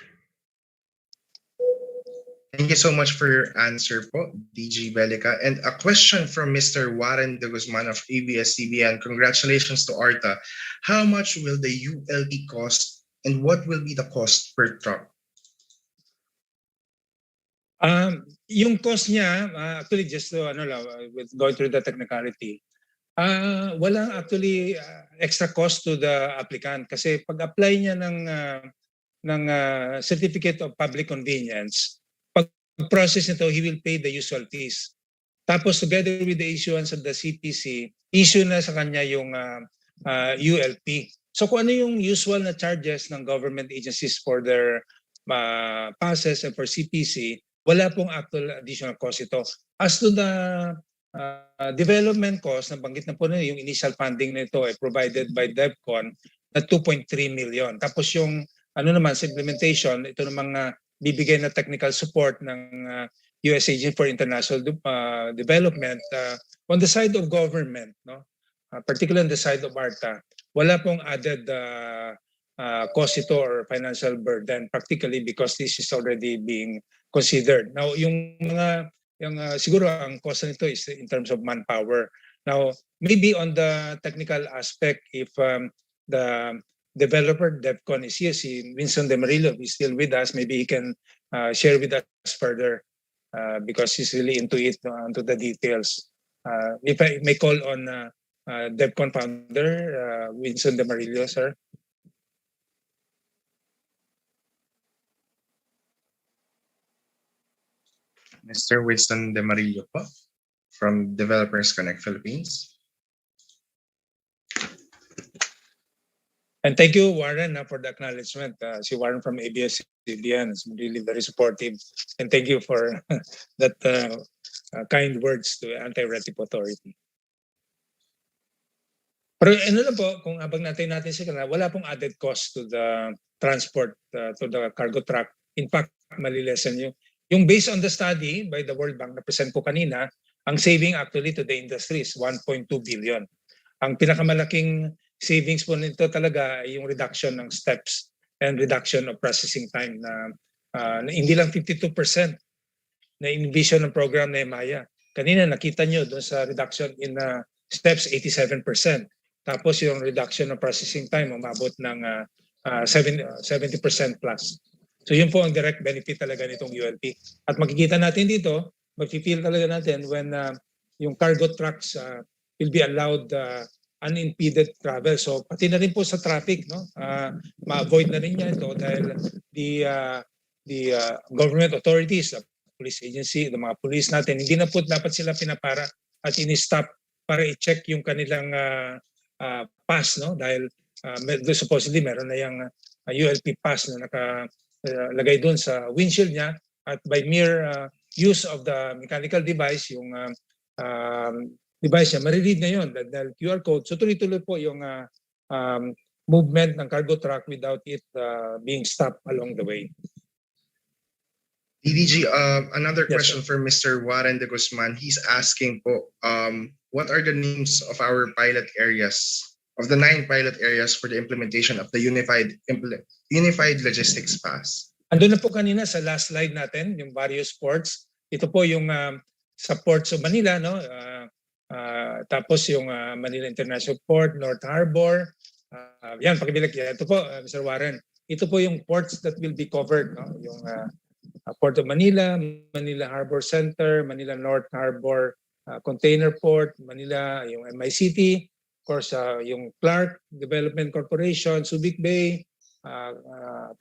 Thank you so much for your answer po, DG Belica. And a question from Mr. Warren de Guzman of ABS-CBN. Congratulations to ARTA. How much will the ULP cost and what will be the cost per truck? Yung cost niya, actually just to, with going through the technicality, walang actually extra cost to the applicant kasi pag-apply niya ng Certificate of Public Convenience, pag-process nito, he will pay the usual fees. Tapos together with the issuance of the CPC, issue na sa kanya yung ULP. So kung ano yung usual na charges ng government agencies for their passes and for CPC, wala pong actual additional cost ito. As to the development cost, nabanggit na po na yung initial funding nito ay provided by DevCon na 2.3 million. Tapos yung naman sa implementation, ito ng mga bibigay na technical support ng US Agency for International Development on the side of government, no? Particularly on the side of ARTA, wala pong added cost ito or financial burden practically because this is already being considered. Now, siguro ang cost nito is in terms of manpower. Now, maybe on the technical aspect, if the developer DevCon is here, si Vincent De Marillo is still with us, maybe he can share with us further because he's really into it, into the details. If I may call on DevCon founder, Vincent De Marillo, sir. Mr. Winston De Marillo po from Developers Connect Philippines. And thank you, Warren, for the acknowledgement. Si Warren from ABS-CBN is really very supportive. And thank you for that kind words to Anti-RETIP Authority. Pero ano lang po, kung abang natin siya, wala pong added cost to the transport, to the cargo truck. In fact, malilesen yung based on the study by the World Bank na present ko kanina, ang saving actually to the industry is 1.2 billion. Ang pinakamalaking savings po nito talaga ay yung reduction ng steps and reduction of processing time na hindi lang 52% na envision ng program na EMAYA. Kanina nakita nyo doon sa reduction in steps 87%. Tapos yung reduction ng processing time umabot ng 70% plus. So yun po ang direct benefit talaga nitong ULP. At makikita natin dito, mag-feel talaga natin when yung cargo trucks will be allowed unimpeded travel. So pati na rin po sa traffic, no? Ma-avoid na rin niya ito dahil the government authorities, the police agency, the mga police natin, hindi na po dapat sila pinapara at ini-stop para i-check yung kanilang pass, no? Dahil supposedly meron na yung ULP pass na nakalagay doon sa windshield niya at by mere use of the mechanical device, yung device niya, mariread na yun, dahil QR code. So tuloy-tuloy po yung movement ng cargo truck without it being stopped along the way. DDG, another question for Mr. Warren de Guzman. He's asking po, what are the names of our pilot areas, of the 9 pilot areas for the implementation of the Unified Logistics Pass? Andun na po kanina sa last slide natin, yung various ports. Ito po yung sa ports of Manila, no? Tapos yung Manila International Port, North Harbor. Yan, pakibilag yan. Ito po, Mr. Warren. Ito po yung ports that will be covered, no? Yung Port of Manila, Manila Harbor Center, Manila North Harbor Container Port, Manila, yung MICT, of course, yung Clark Development Corporation, Subic Bay,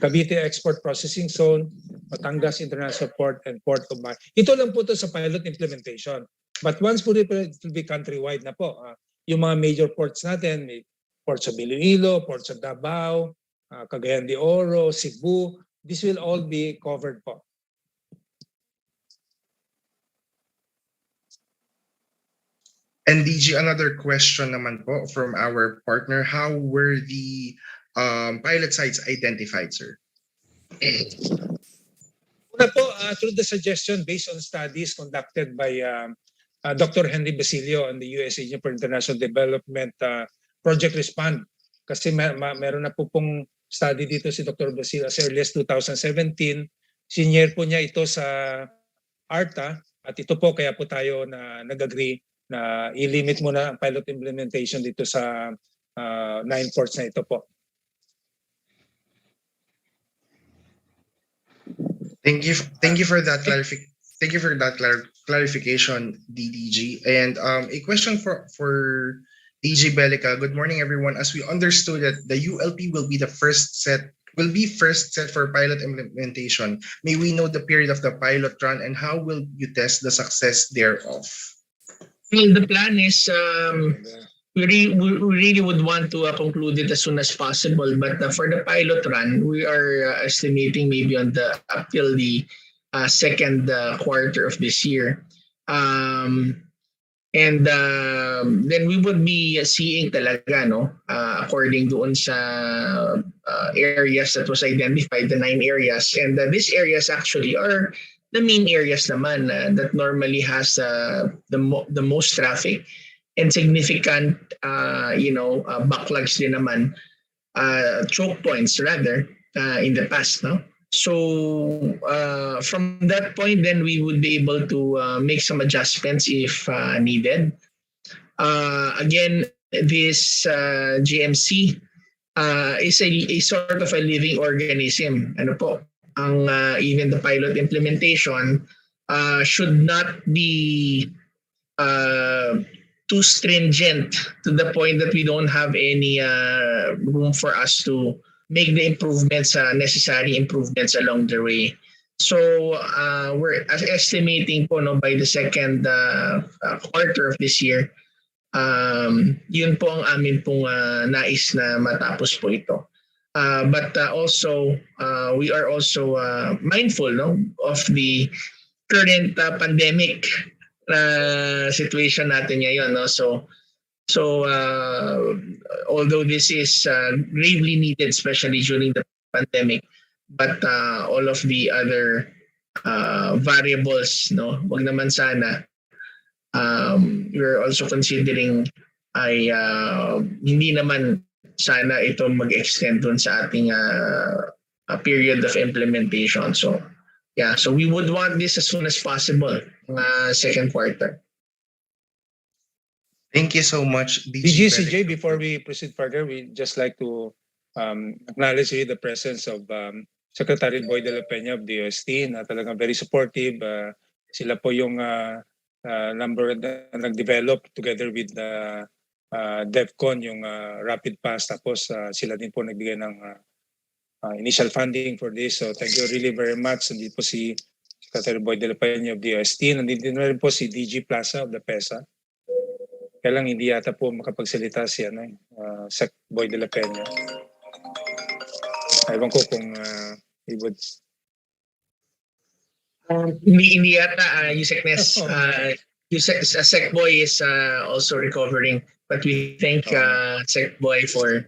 Cavite Export Processing Zone, Batangas International Port, and Port of Manila. Ito lang po ito sa pilot implementation. But once po it will be countrywide na po. Yung mga major ports natin, may ports of Iloilo, ports of Davao, Cagayan de Oro, Cebu, this will all be covered po. And DG, another question naman po from our partner. How were the pilot sites identified, sir? Una po, through the suggestion based on studies conducted by Dr. Henry Basilio and the US Agency for International Development, Project Respond. Kasi meron na po pong study dito si Dr. Basilio as early as 2017. Senior po niya ito sa ARTA at ito po kaya po tayo na nag-agree na i-limit muna ang pilot implementation dito sa 9 ports na ito po. Thank you for that clarification, DDG. And a question for DG Belica. Good morning, everyone. As we understood that the ULP will be first set for pilot implementation. May we know the period of the pilot run and how will you test the success thereof? Well, the plan is we really would want to conclude it as soon as possible. But for the pilot run, we are estimating maybe up till the second quarter of this year. And then we would be seeing talaga, no, according doon sa areas that was identified, the 9 areas. And these areas actually are the main areas naman that normally has the most traffic and significant, backlogs din naman, choke points rather, in the past, no? So from that point, then we would be able to make some adjustments if needed. Again, this GMC is a sort of a living organism. Ano po? Even the pilot implementation should not be too stringent to the point that we don't have any room for us to make the necessary improvements along the way. So we're estimating po, no, by the second quarter of this year, yun po ang amin pong nais na matapos po ito. But also we are also mindful, no, of the current pandemic situation natin ngayon, no? So although this is gravely needed, especially during the pandemic, but all of the other variables, no, wag naman sana, we're also considering ay hindi naman sana ito mag-extend dun sa ating period of implementation. So yeah, so we would want this as soon as possible, second quarter. Thank you so much, DGCJ. Before we proceed further, we just like to acknowledge the presence of Secretary Boy de la Peña of the UST na talagang very supportive. Sila po yung number na nag-develop together with the DevCon, yung Rapid Pass. Tapos sila din po nagbigay ng initial funding for this. So thank you really very much. Nandito po si Secretary Boy de la Peña of the UST. Nandito na rin po si DG Plaza of the PESA. Kaya lang hindi yata po makapagsalita si Sec Boy de la Peña. Ewan ko kung he would... Hindi yata, Yusek Nes. Sec Boy is also recovering. But we thank Sec Boy for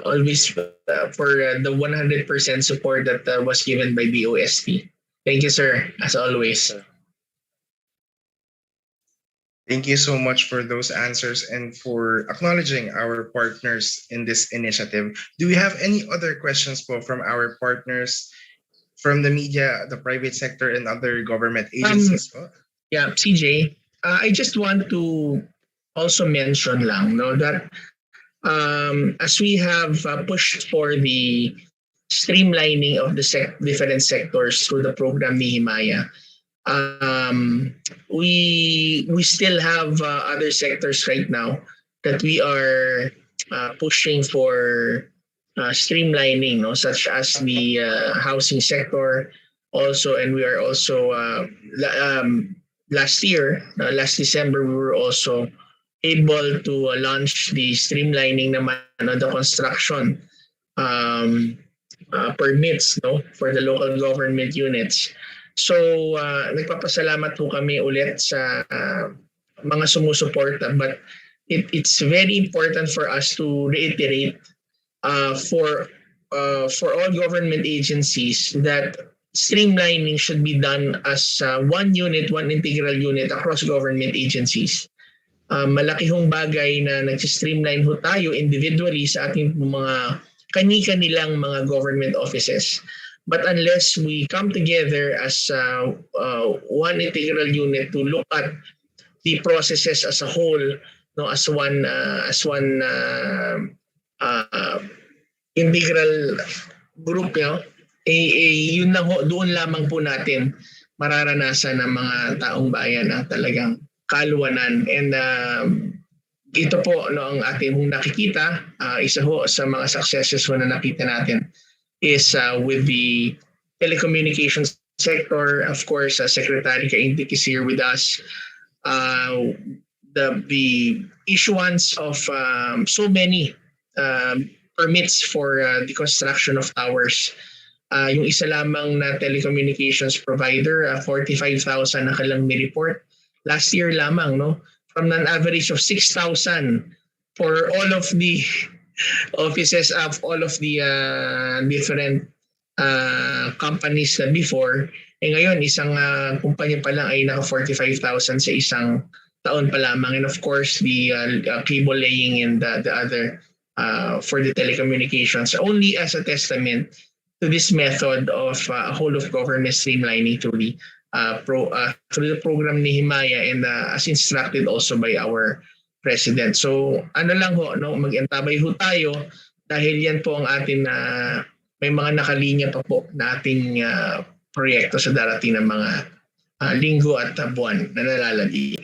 always for the 100% support that was given by the OSP. Thank you, sir, as always. Thank you so much for those answers and for acknowledging our partners in this initiative. Do we have any other questions po from our partners from the media, the private sector, and other government agencies po? Yeah, CJ, I just want to also mention lang, no, that as we have pushed for the streamlining of the different sectors through the program ni Himaya, we still have other sectors right now that we are pushing for streamlining, no, such as the housing sector also, and we are also last December we were also able to launch the streamlining naman of the construction permits, no, for the local government units. So nagpapasalamat po kami ulit sa mga sumusuporta, but it's very important for us to reiterate for all government agencies that streamlining should be done as one unit, one integral unit across government agencies. Malaki hong bagay na nag-streamline ho tayo individually sa ating mga kani-kanilang mga government offices. But unless we come together as one integral unit to look at the processes as a whole, no, as one integral group, yun lang ho, doon lamang po natin mararanasan ng mga taong bayan ang talagang kaluwanan. And ito po no, ang ating nakikita, isa ho sa mga successes ho na nakita natin is with the telecommunications sector. Of course, Secretary Kaintik is here with us. The issuance of so many permits for the construction of towers. Yung isa lamang na telecommunications provider, 45,000 na kalang may report last year lamang, no? From an average of 6,000 for all of the offices of all of the different companies na before. Ngayon, isang kumpanya pa lang ay naka 45,000 sa isang taon pa lamang. And of course, the cable laying and the other for the telecommunications, only as a testament to this method of whole of government streamlining through the program ni Himaya and as instructed also by our President. So ano lang ho, no, mag-antabay ho tayo dahil yan po ang atin may mga nakalinya pa po na ating proyekto sa darating ng mga linggo at buwan na nalalagay.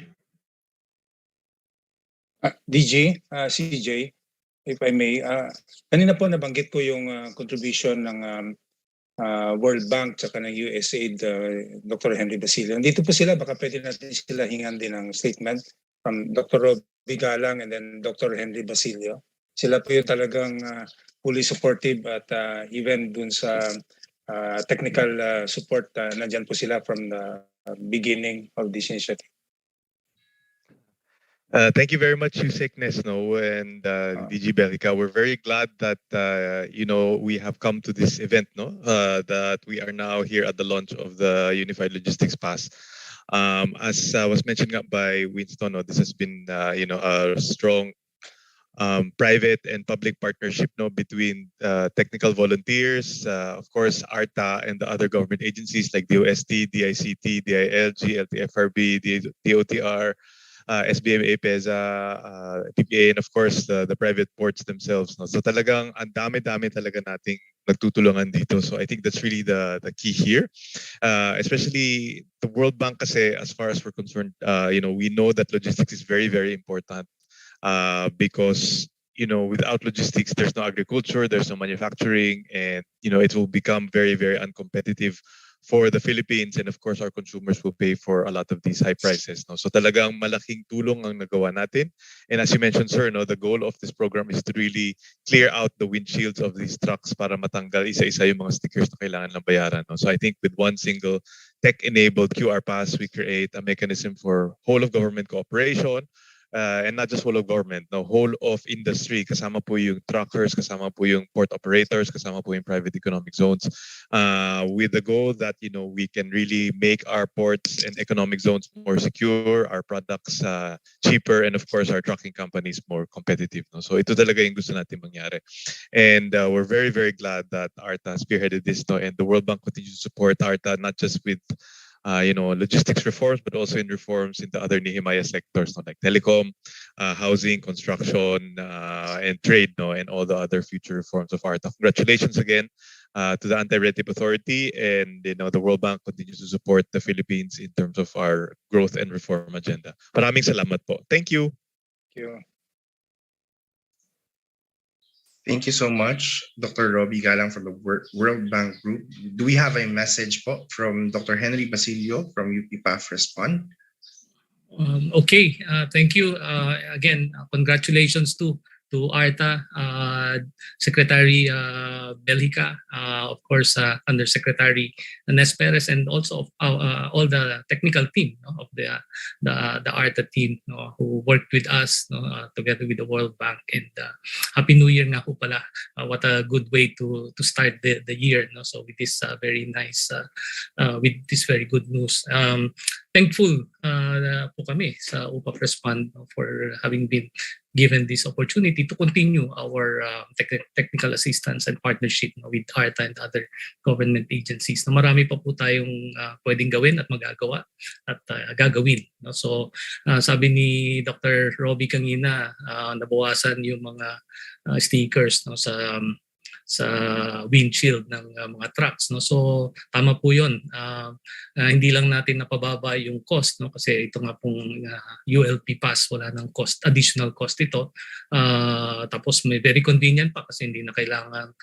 DG, CJ, if I may, kanina po nabanggit ko yung contribution ng World Bank at ng USAID, Dr. Henry Basilio. Dito po sila, baka pwede natin sila hingan din ng statement from Dr. Robbie Galang and then Dr. Henry Basilio. Sila po yung talagang fully supportive at even dun sa technical support, nandyan po sila from the beginning of this initiative. Thank you very much, Yusek Nesno and DG Belica. We're very glad that we have come to this event, that we are now here at the launch of the Unified Logistics Pass. As was mentioned by Winston, this has been a strong private and public partnership between technical volunteers, of course, ARTA and the other government agencies like DOST, DICT, DILG, LTFRB, DOTR, SBMA, PEZA, PPA, and of course the private ports themselves. So talagang ang dami-dami talaga nating nagtutulungan dito. So I think that's really the key here. Especially the World Bank kasi, as far as we're concerned, we know that logistics is very, very important because without logistics, there's no agriculture, there's no manufacturing, and it will become very, very uncompetitive for the Philippines, and of course our consumers will pay for a lot of these high prices. So talagang malaking tulong ang nagawa natin. And as you mentioned, sir, the goal of this program is to really clear out the windshields of these trucks para matanggal isa-isa yung mga stickers na kailangan ng bayaran. So I think with one single tech-enabled QR pass, we create a mechanism for whole of government cooperation. And not just whole of government, whole of industry. Kasama po yung truckers, kasama po yung port operators, kasama po yung private economic zones. With the goal that we can really make our ports and economic zones more secure, our products cheaper, and of course our trucking companies more competitive. So ito talaga yung gusto natin mangyari. And we're very, very glad that ARTA spearheaded this, and the World Bank continues to support ARTA not just with logistics reforms, but also in reforms in the other Nehemiah sectors, like telecom, housing, construction, and trade, and all the other future reforms of ARTA. Congratulations again to the Anti-Red Tape Authority, and the World Bank continues to support the Philippines in terms of our growth and reform agenda. Maraming salamat po. Thank you. Thank you. Thank you so much, Dr. Robbie Galang from the World Bank Group. Do we have a message po from Dr. Henry Basilio from UP PAF Respond? Okay, thank you. Again, congratulations to to ARTA, Secretary Belhica, of course, Undersecretary Nes Perez, and also all the technical team, no, of the ARTA team, no, who worked with us, no, together with the World Bank. And Happy New Year nga po pala. What a good way to start the year, no? So with this very nice, with this very good news. Thankful po kami sa UPA Press Fund for having been given this opportunity to continue our technical assistance and partnership, no, with ARTA and other government agencies. Na marami pa po tayong pwedeng gawin at magagawa at gagawin. No? So sabi ni Dr. Robbie kanina, nabawasan yung mga stickers, no, sa windshield ng mga trucks, no. So tama po 'yon. Hindi lang natin napababa yung cost, no, kasi ito nga pong ULP pass, wala nang cost, additional cost ito. Tapos may very convenient pa kasi hindi na kailangan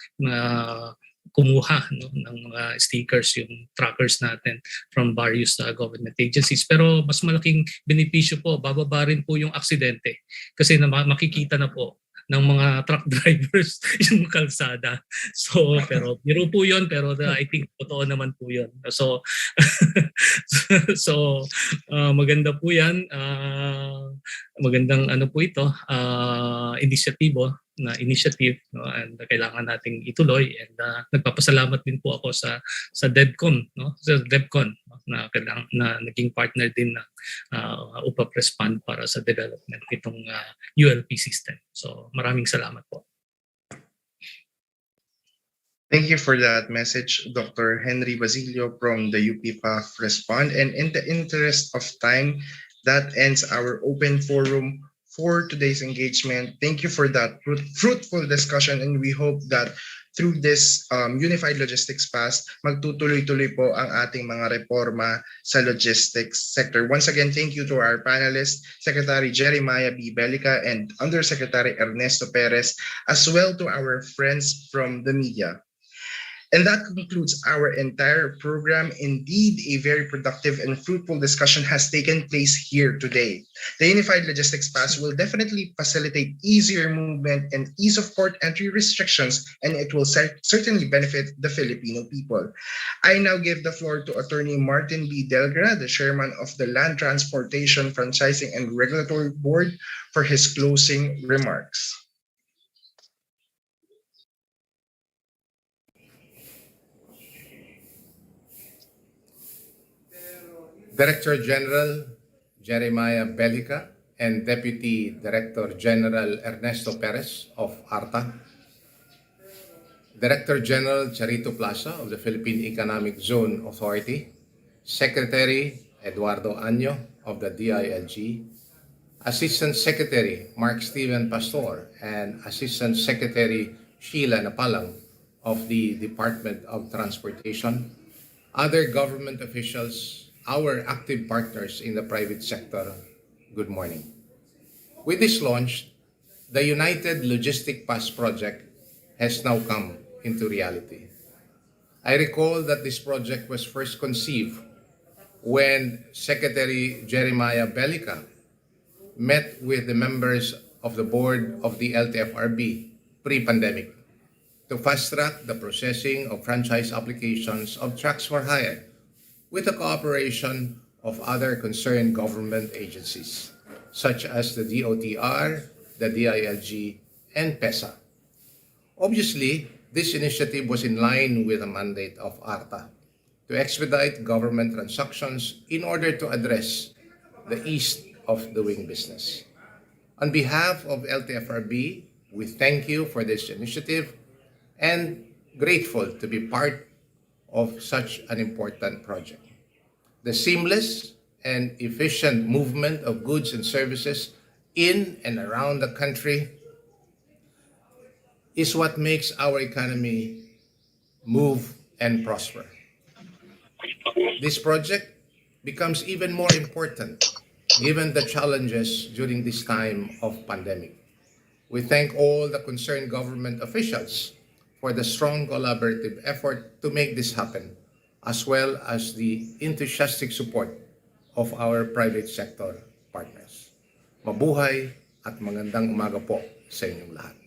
kumuha, no, ng mga stickers yung trackers natin from various government agencies. Pero mas malaking benepisyo po, bababa rin po yung aksidente kasi makikita na po ng mga truck drivers yung kalsada. So, pero biro po yun, pero I think totoo naman po yun. So, maganda po yan. Magandang ano po ito, initiative, no, and kailangan nating ituloy. And nagpapasalamat din po ako sa DevCon, no, sa DevCon, no, na naging partner din ng UPA Press Fund para sa development nitong ULP system. So maraming salamat po. Thank you for that message, Dr. Henry Basilio from the UPPA Press Fund. And in the interest of time, that ends our open forum for today's engagement. Thank you for that fruitful discussion, and we hope that through this Unified Logistics Pass, magtutuloy-tuloy po ang ating mga reforma sa logistics sector. Once again, thank you to our panelists, Secretary Jeremiah B. Bellica and Undersecretary Ernesto Perez, as well to our friends from the media. And that concludes our entire program. Indeed, a very productive and fruitful discussion has taken place here today. The Unified Logistics Pass will definitely facilitate easier movement and ease of port entry restrictions, and it will certainly benefit the Filipino people. I now give the floor to Attorney Martin B. Delgra, the Chairman of the Land Transportation, Franchising and Regulatory Board, for his closing remarks. Director General Jeremiah Bellica and Deputy Director General Ernesto Perez of ARTA, Director General Charito Plaza of the Philippine Economic Zone Authority, Secretary Eduardo Año of the DILG, Assistant Secretary Mark Steven Pastor, and Assistant Secretary Sheila Napalang of the Department of Transportation, other government officials, our active partners in the private sector, good morning. With this launch, the United Logistic Pass project has now come into reality. I recall that this project was first conceived when Secretary Jeremiah Bellica met with the members of the board of the LTFRB pre-pandemic to fast-track the processing of franchise applications of trucks for hire with the cooperation of other concerned government agencies, such as the DOTR, the DILG, and PESA. Obviously, this initiative was in line with the mandate of ARTA to expedite government transactions in order to address the ease of doing business. On behalf of LTFRB, we thank you for this initiative and grateful to be part of such an important project. The seamless and efficient movement of goods and services in and around the country is what makes our economy move and prosper. This project becomes even more important given the challenges during this time of pandemic. We thank all the concerned government officials for the strong collaborative effort to make this happen, as well as the enthusiastic support of our private sector partners. Mabuhay at magandang umaga po sa inyong lahat.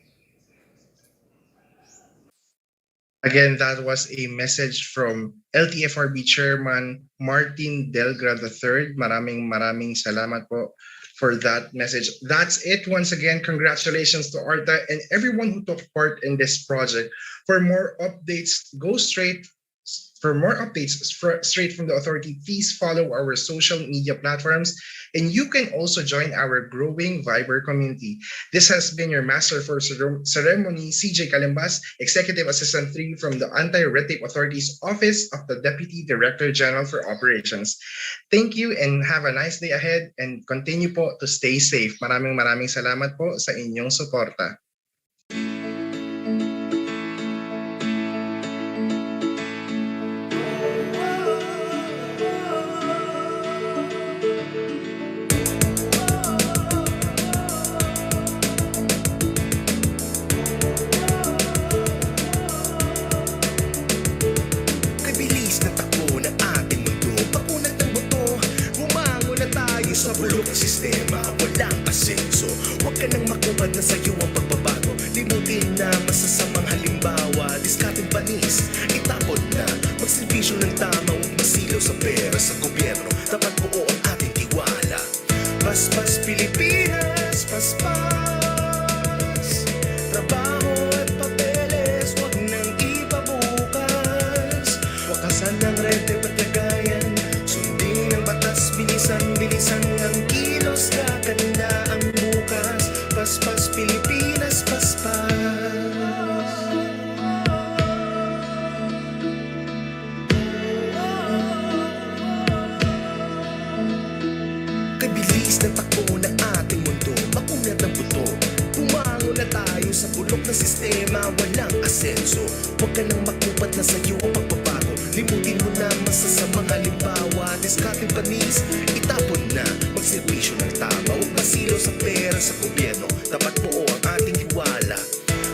Again, that was a message from LTFRB Chairman Martin Delgra III. Maraming salamat po for that message. That's it. Once again, congratulations to ARTA and everyone who took part in this project. For more updates, straight from the authority, please follow our social media platforms, and you can also join our growing Viber community. This has been your Master for Ceremony, CJ Calimbas, Executive Assistant 3 from the Anti-Red Tape Authority's Office of the Deputy Director General for Operations. Thank you and have a nice day ahead, and continue po to stay safe. Maraming salamat po sa inyong suporta. Sa bulok ng sistema, walang asenso. Huwag ka nang makubad na sa'yo ang pagbabago. Limutin na masasamang halimbawa. Diskateng panis, itapon na. Magservisyo ng tama, huwag masilaw sa pera sa gobyerno. Dapat buo ang ating tiwala. Paspas Pilipinas, paspas. Trabaho at papeles, huwag nang ipabukas. Wakasan ng rente at lagayan. Sundin ang batas, bilisan ang kilos, gaganda ang bukas. Paspas Pilipinas, paspas. Kabilis na takbo ng ating mundo, makunat ang buto. Bumangon na tayo sa bulok ng sistema, walang asenso. Huwag ka nang makupat na sa'yo ang pagbabago. Limutin mo na masasamang halimbawa. Diskateng panis, itapon na. Magservisyo ng tama, huwag masilaw sa pera sa gobyerno. Dapat buo ang ating hiwala.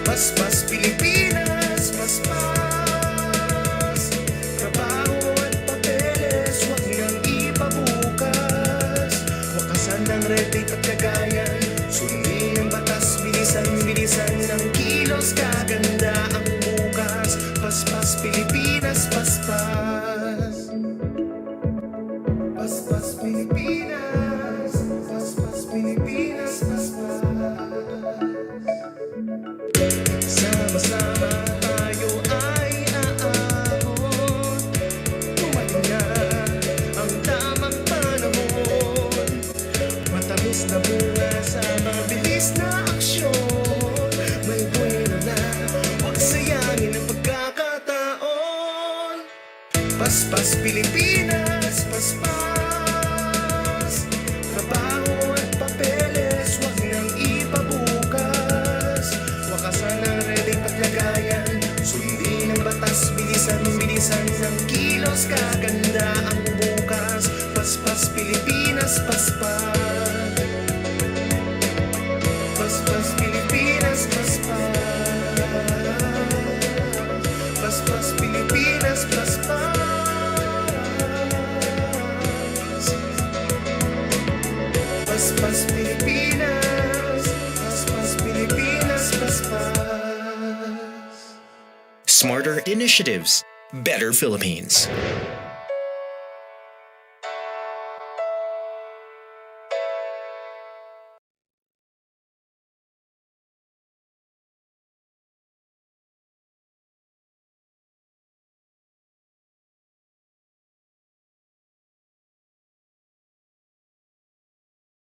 Paspas Pilipinas, paspas. Trabaho at papeles, huwag nang ipabukas. Wakasan ng red tape at kagayan. Sundin ang batas, bilisan ng kilos, gaganda ang bukas. Paspas Pilipinas, paspas. Paspas Pilipinas, paspas Pilipinas, paspas. Sama-sama tayo ay aahon. Tumating na ang tamang panahon. Matamis na bunga sa mabilis na aksyon. May buwena na, huwag sayangin ang pagkakataon. Paspas Pilipinas, paspas. Trabaho at papeles, huwag nang ipabukas. Wakasan ng red tape at lagayan. Sundin ang batas, bilisan ng kilos, gaganda ang bukas. Paspas Pilipinas, paspas. Paspas Pilipinas, paspas. Paspas Pilipinas, paspas. Paspas Pilipinas, paspas Pilipinas, paspas. Smarter initiatives, better Philippines.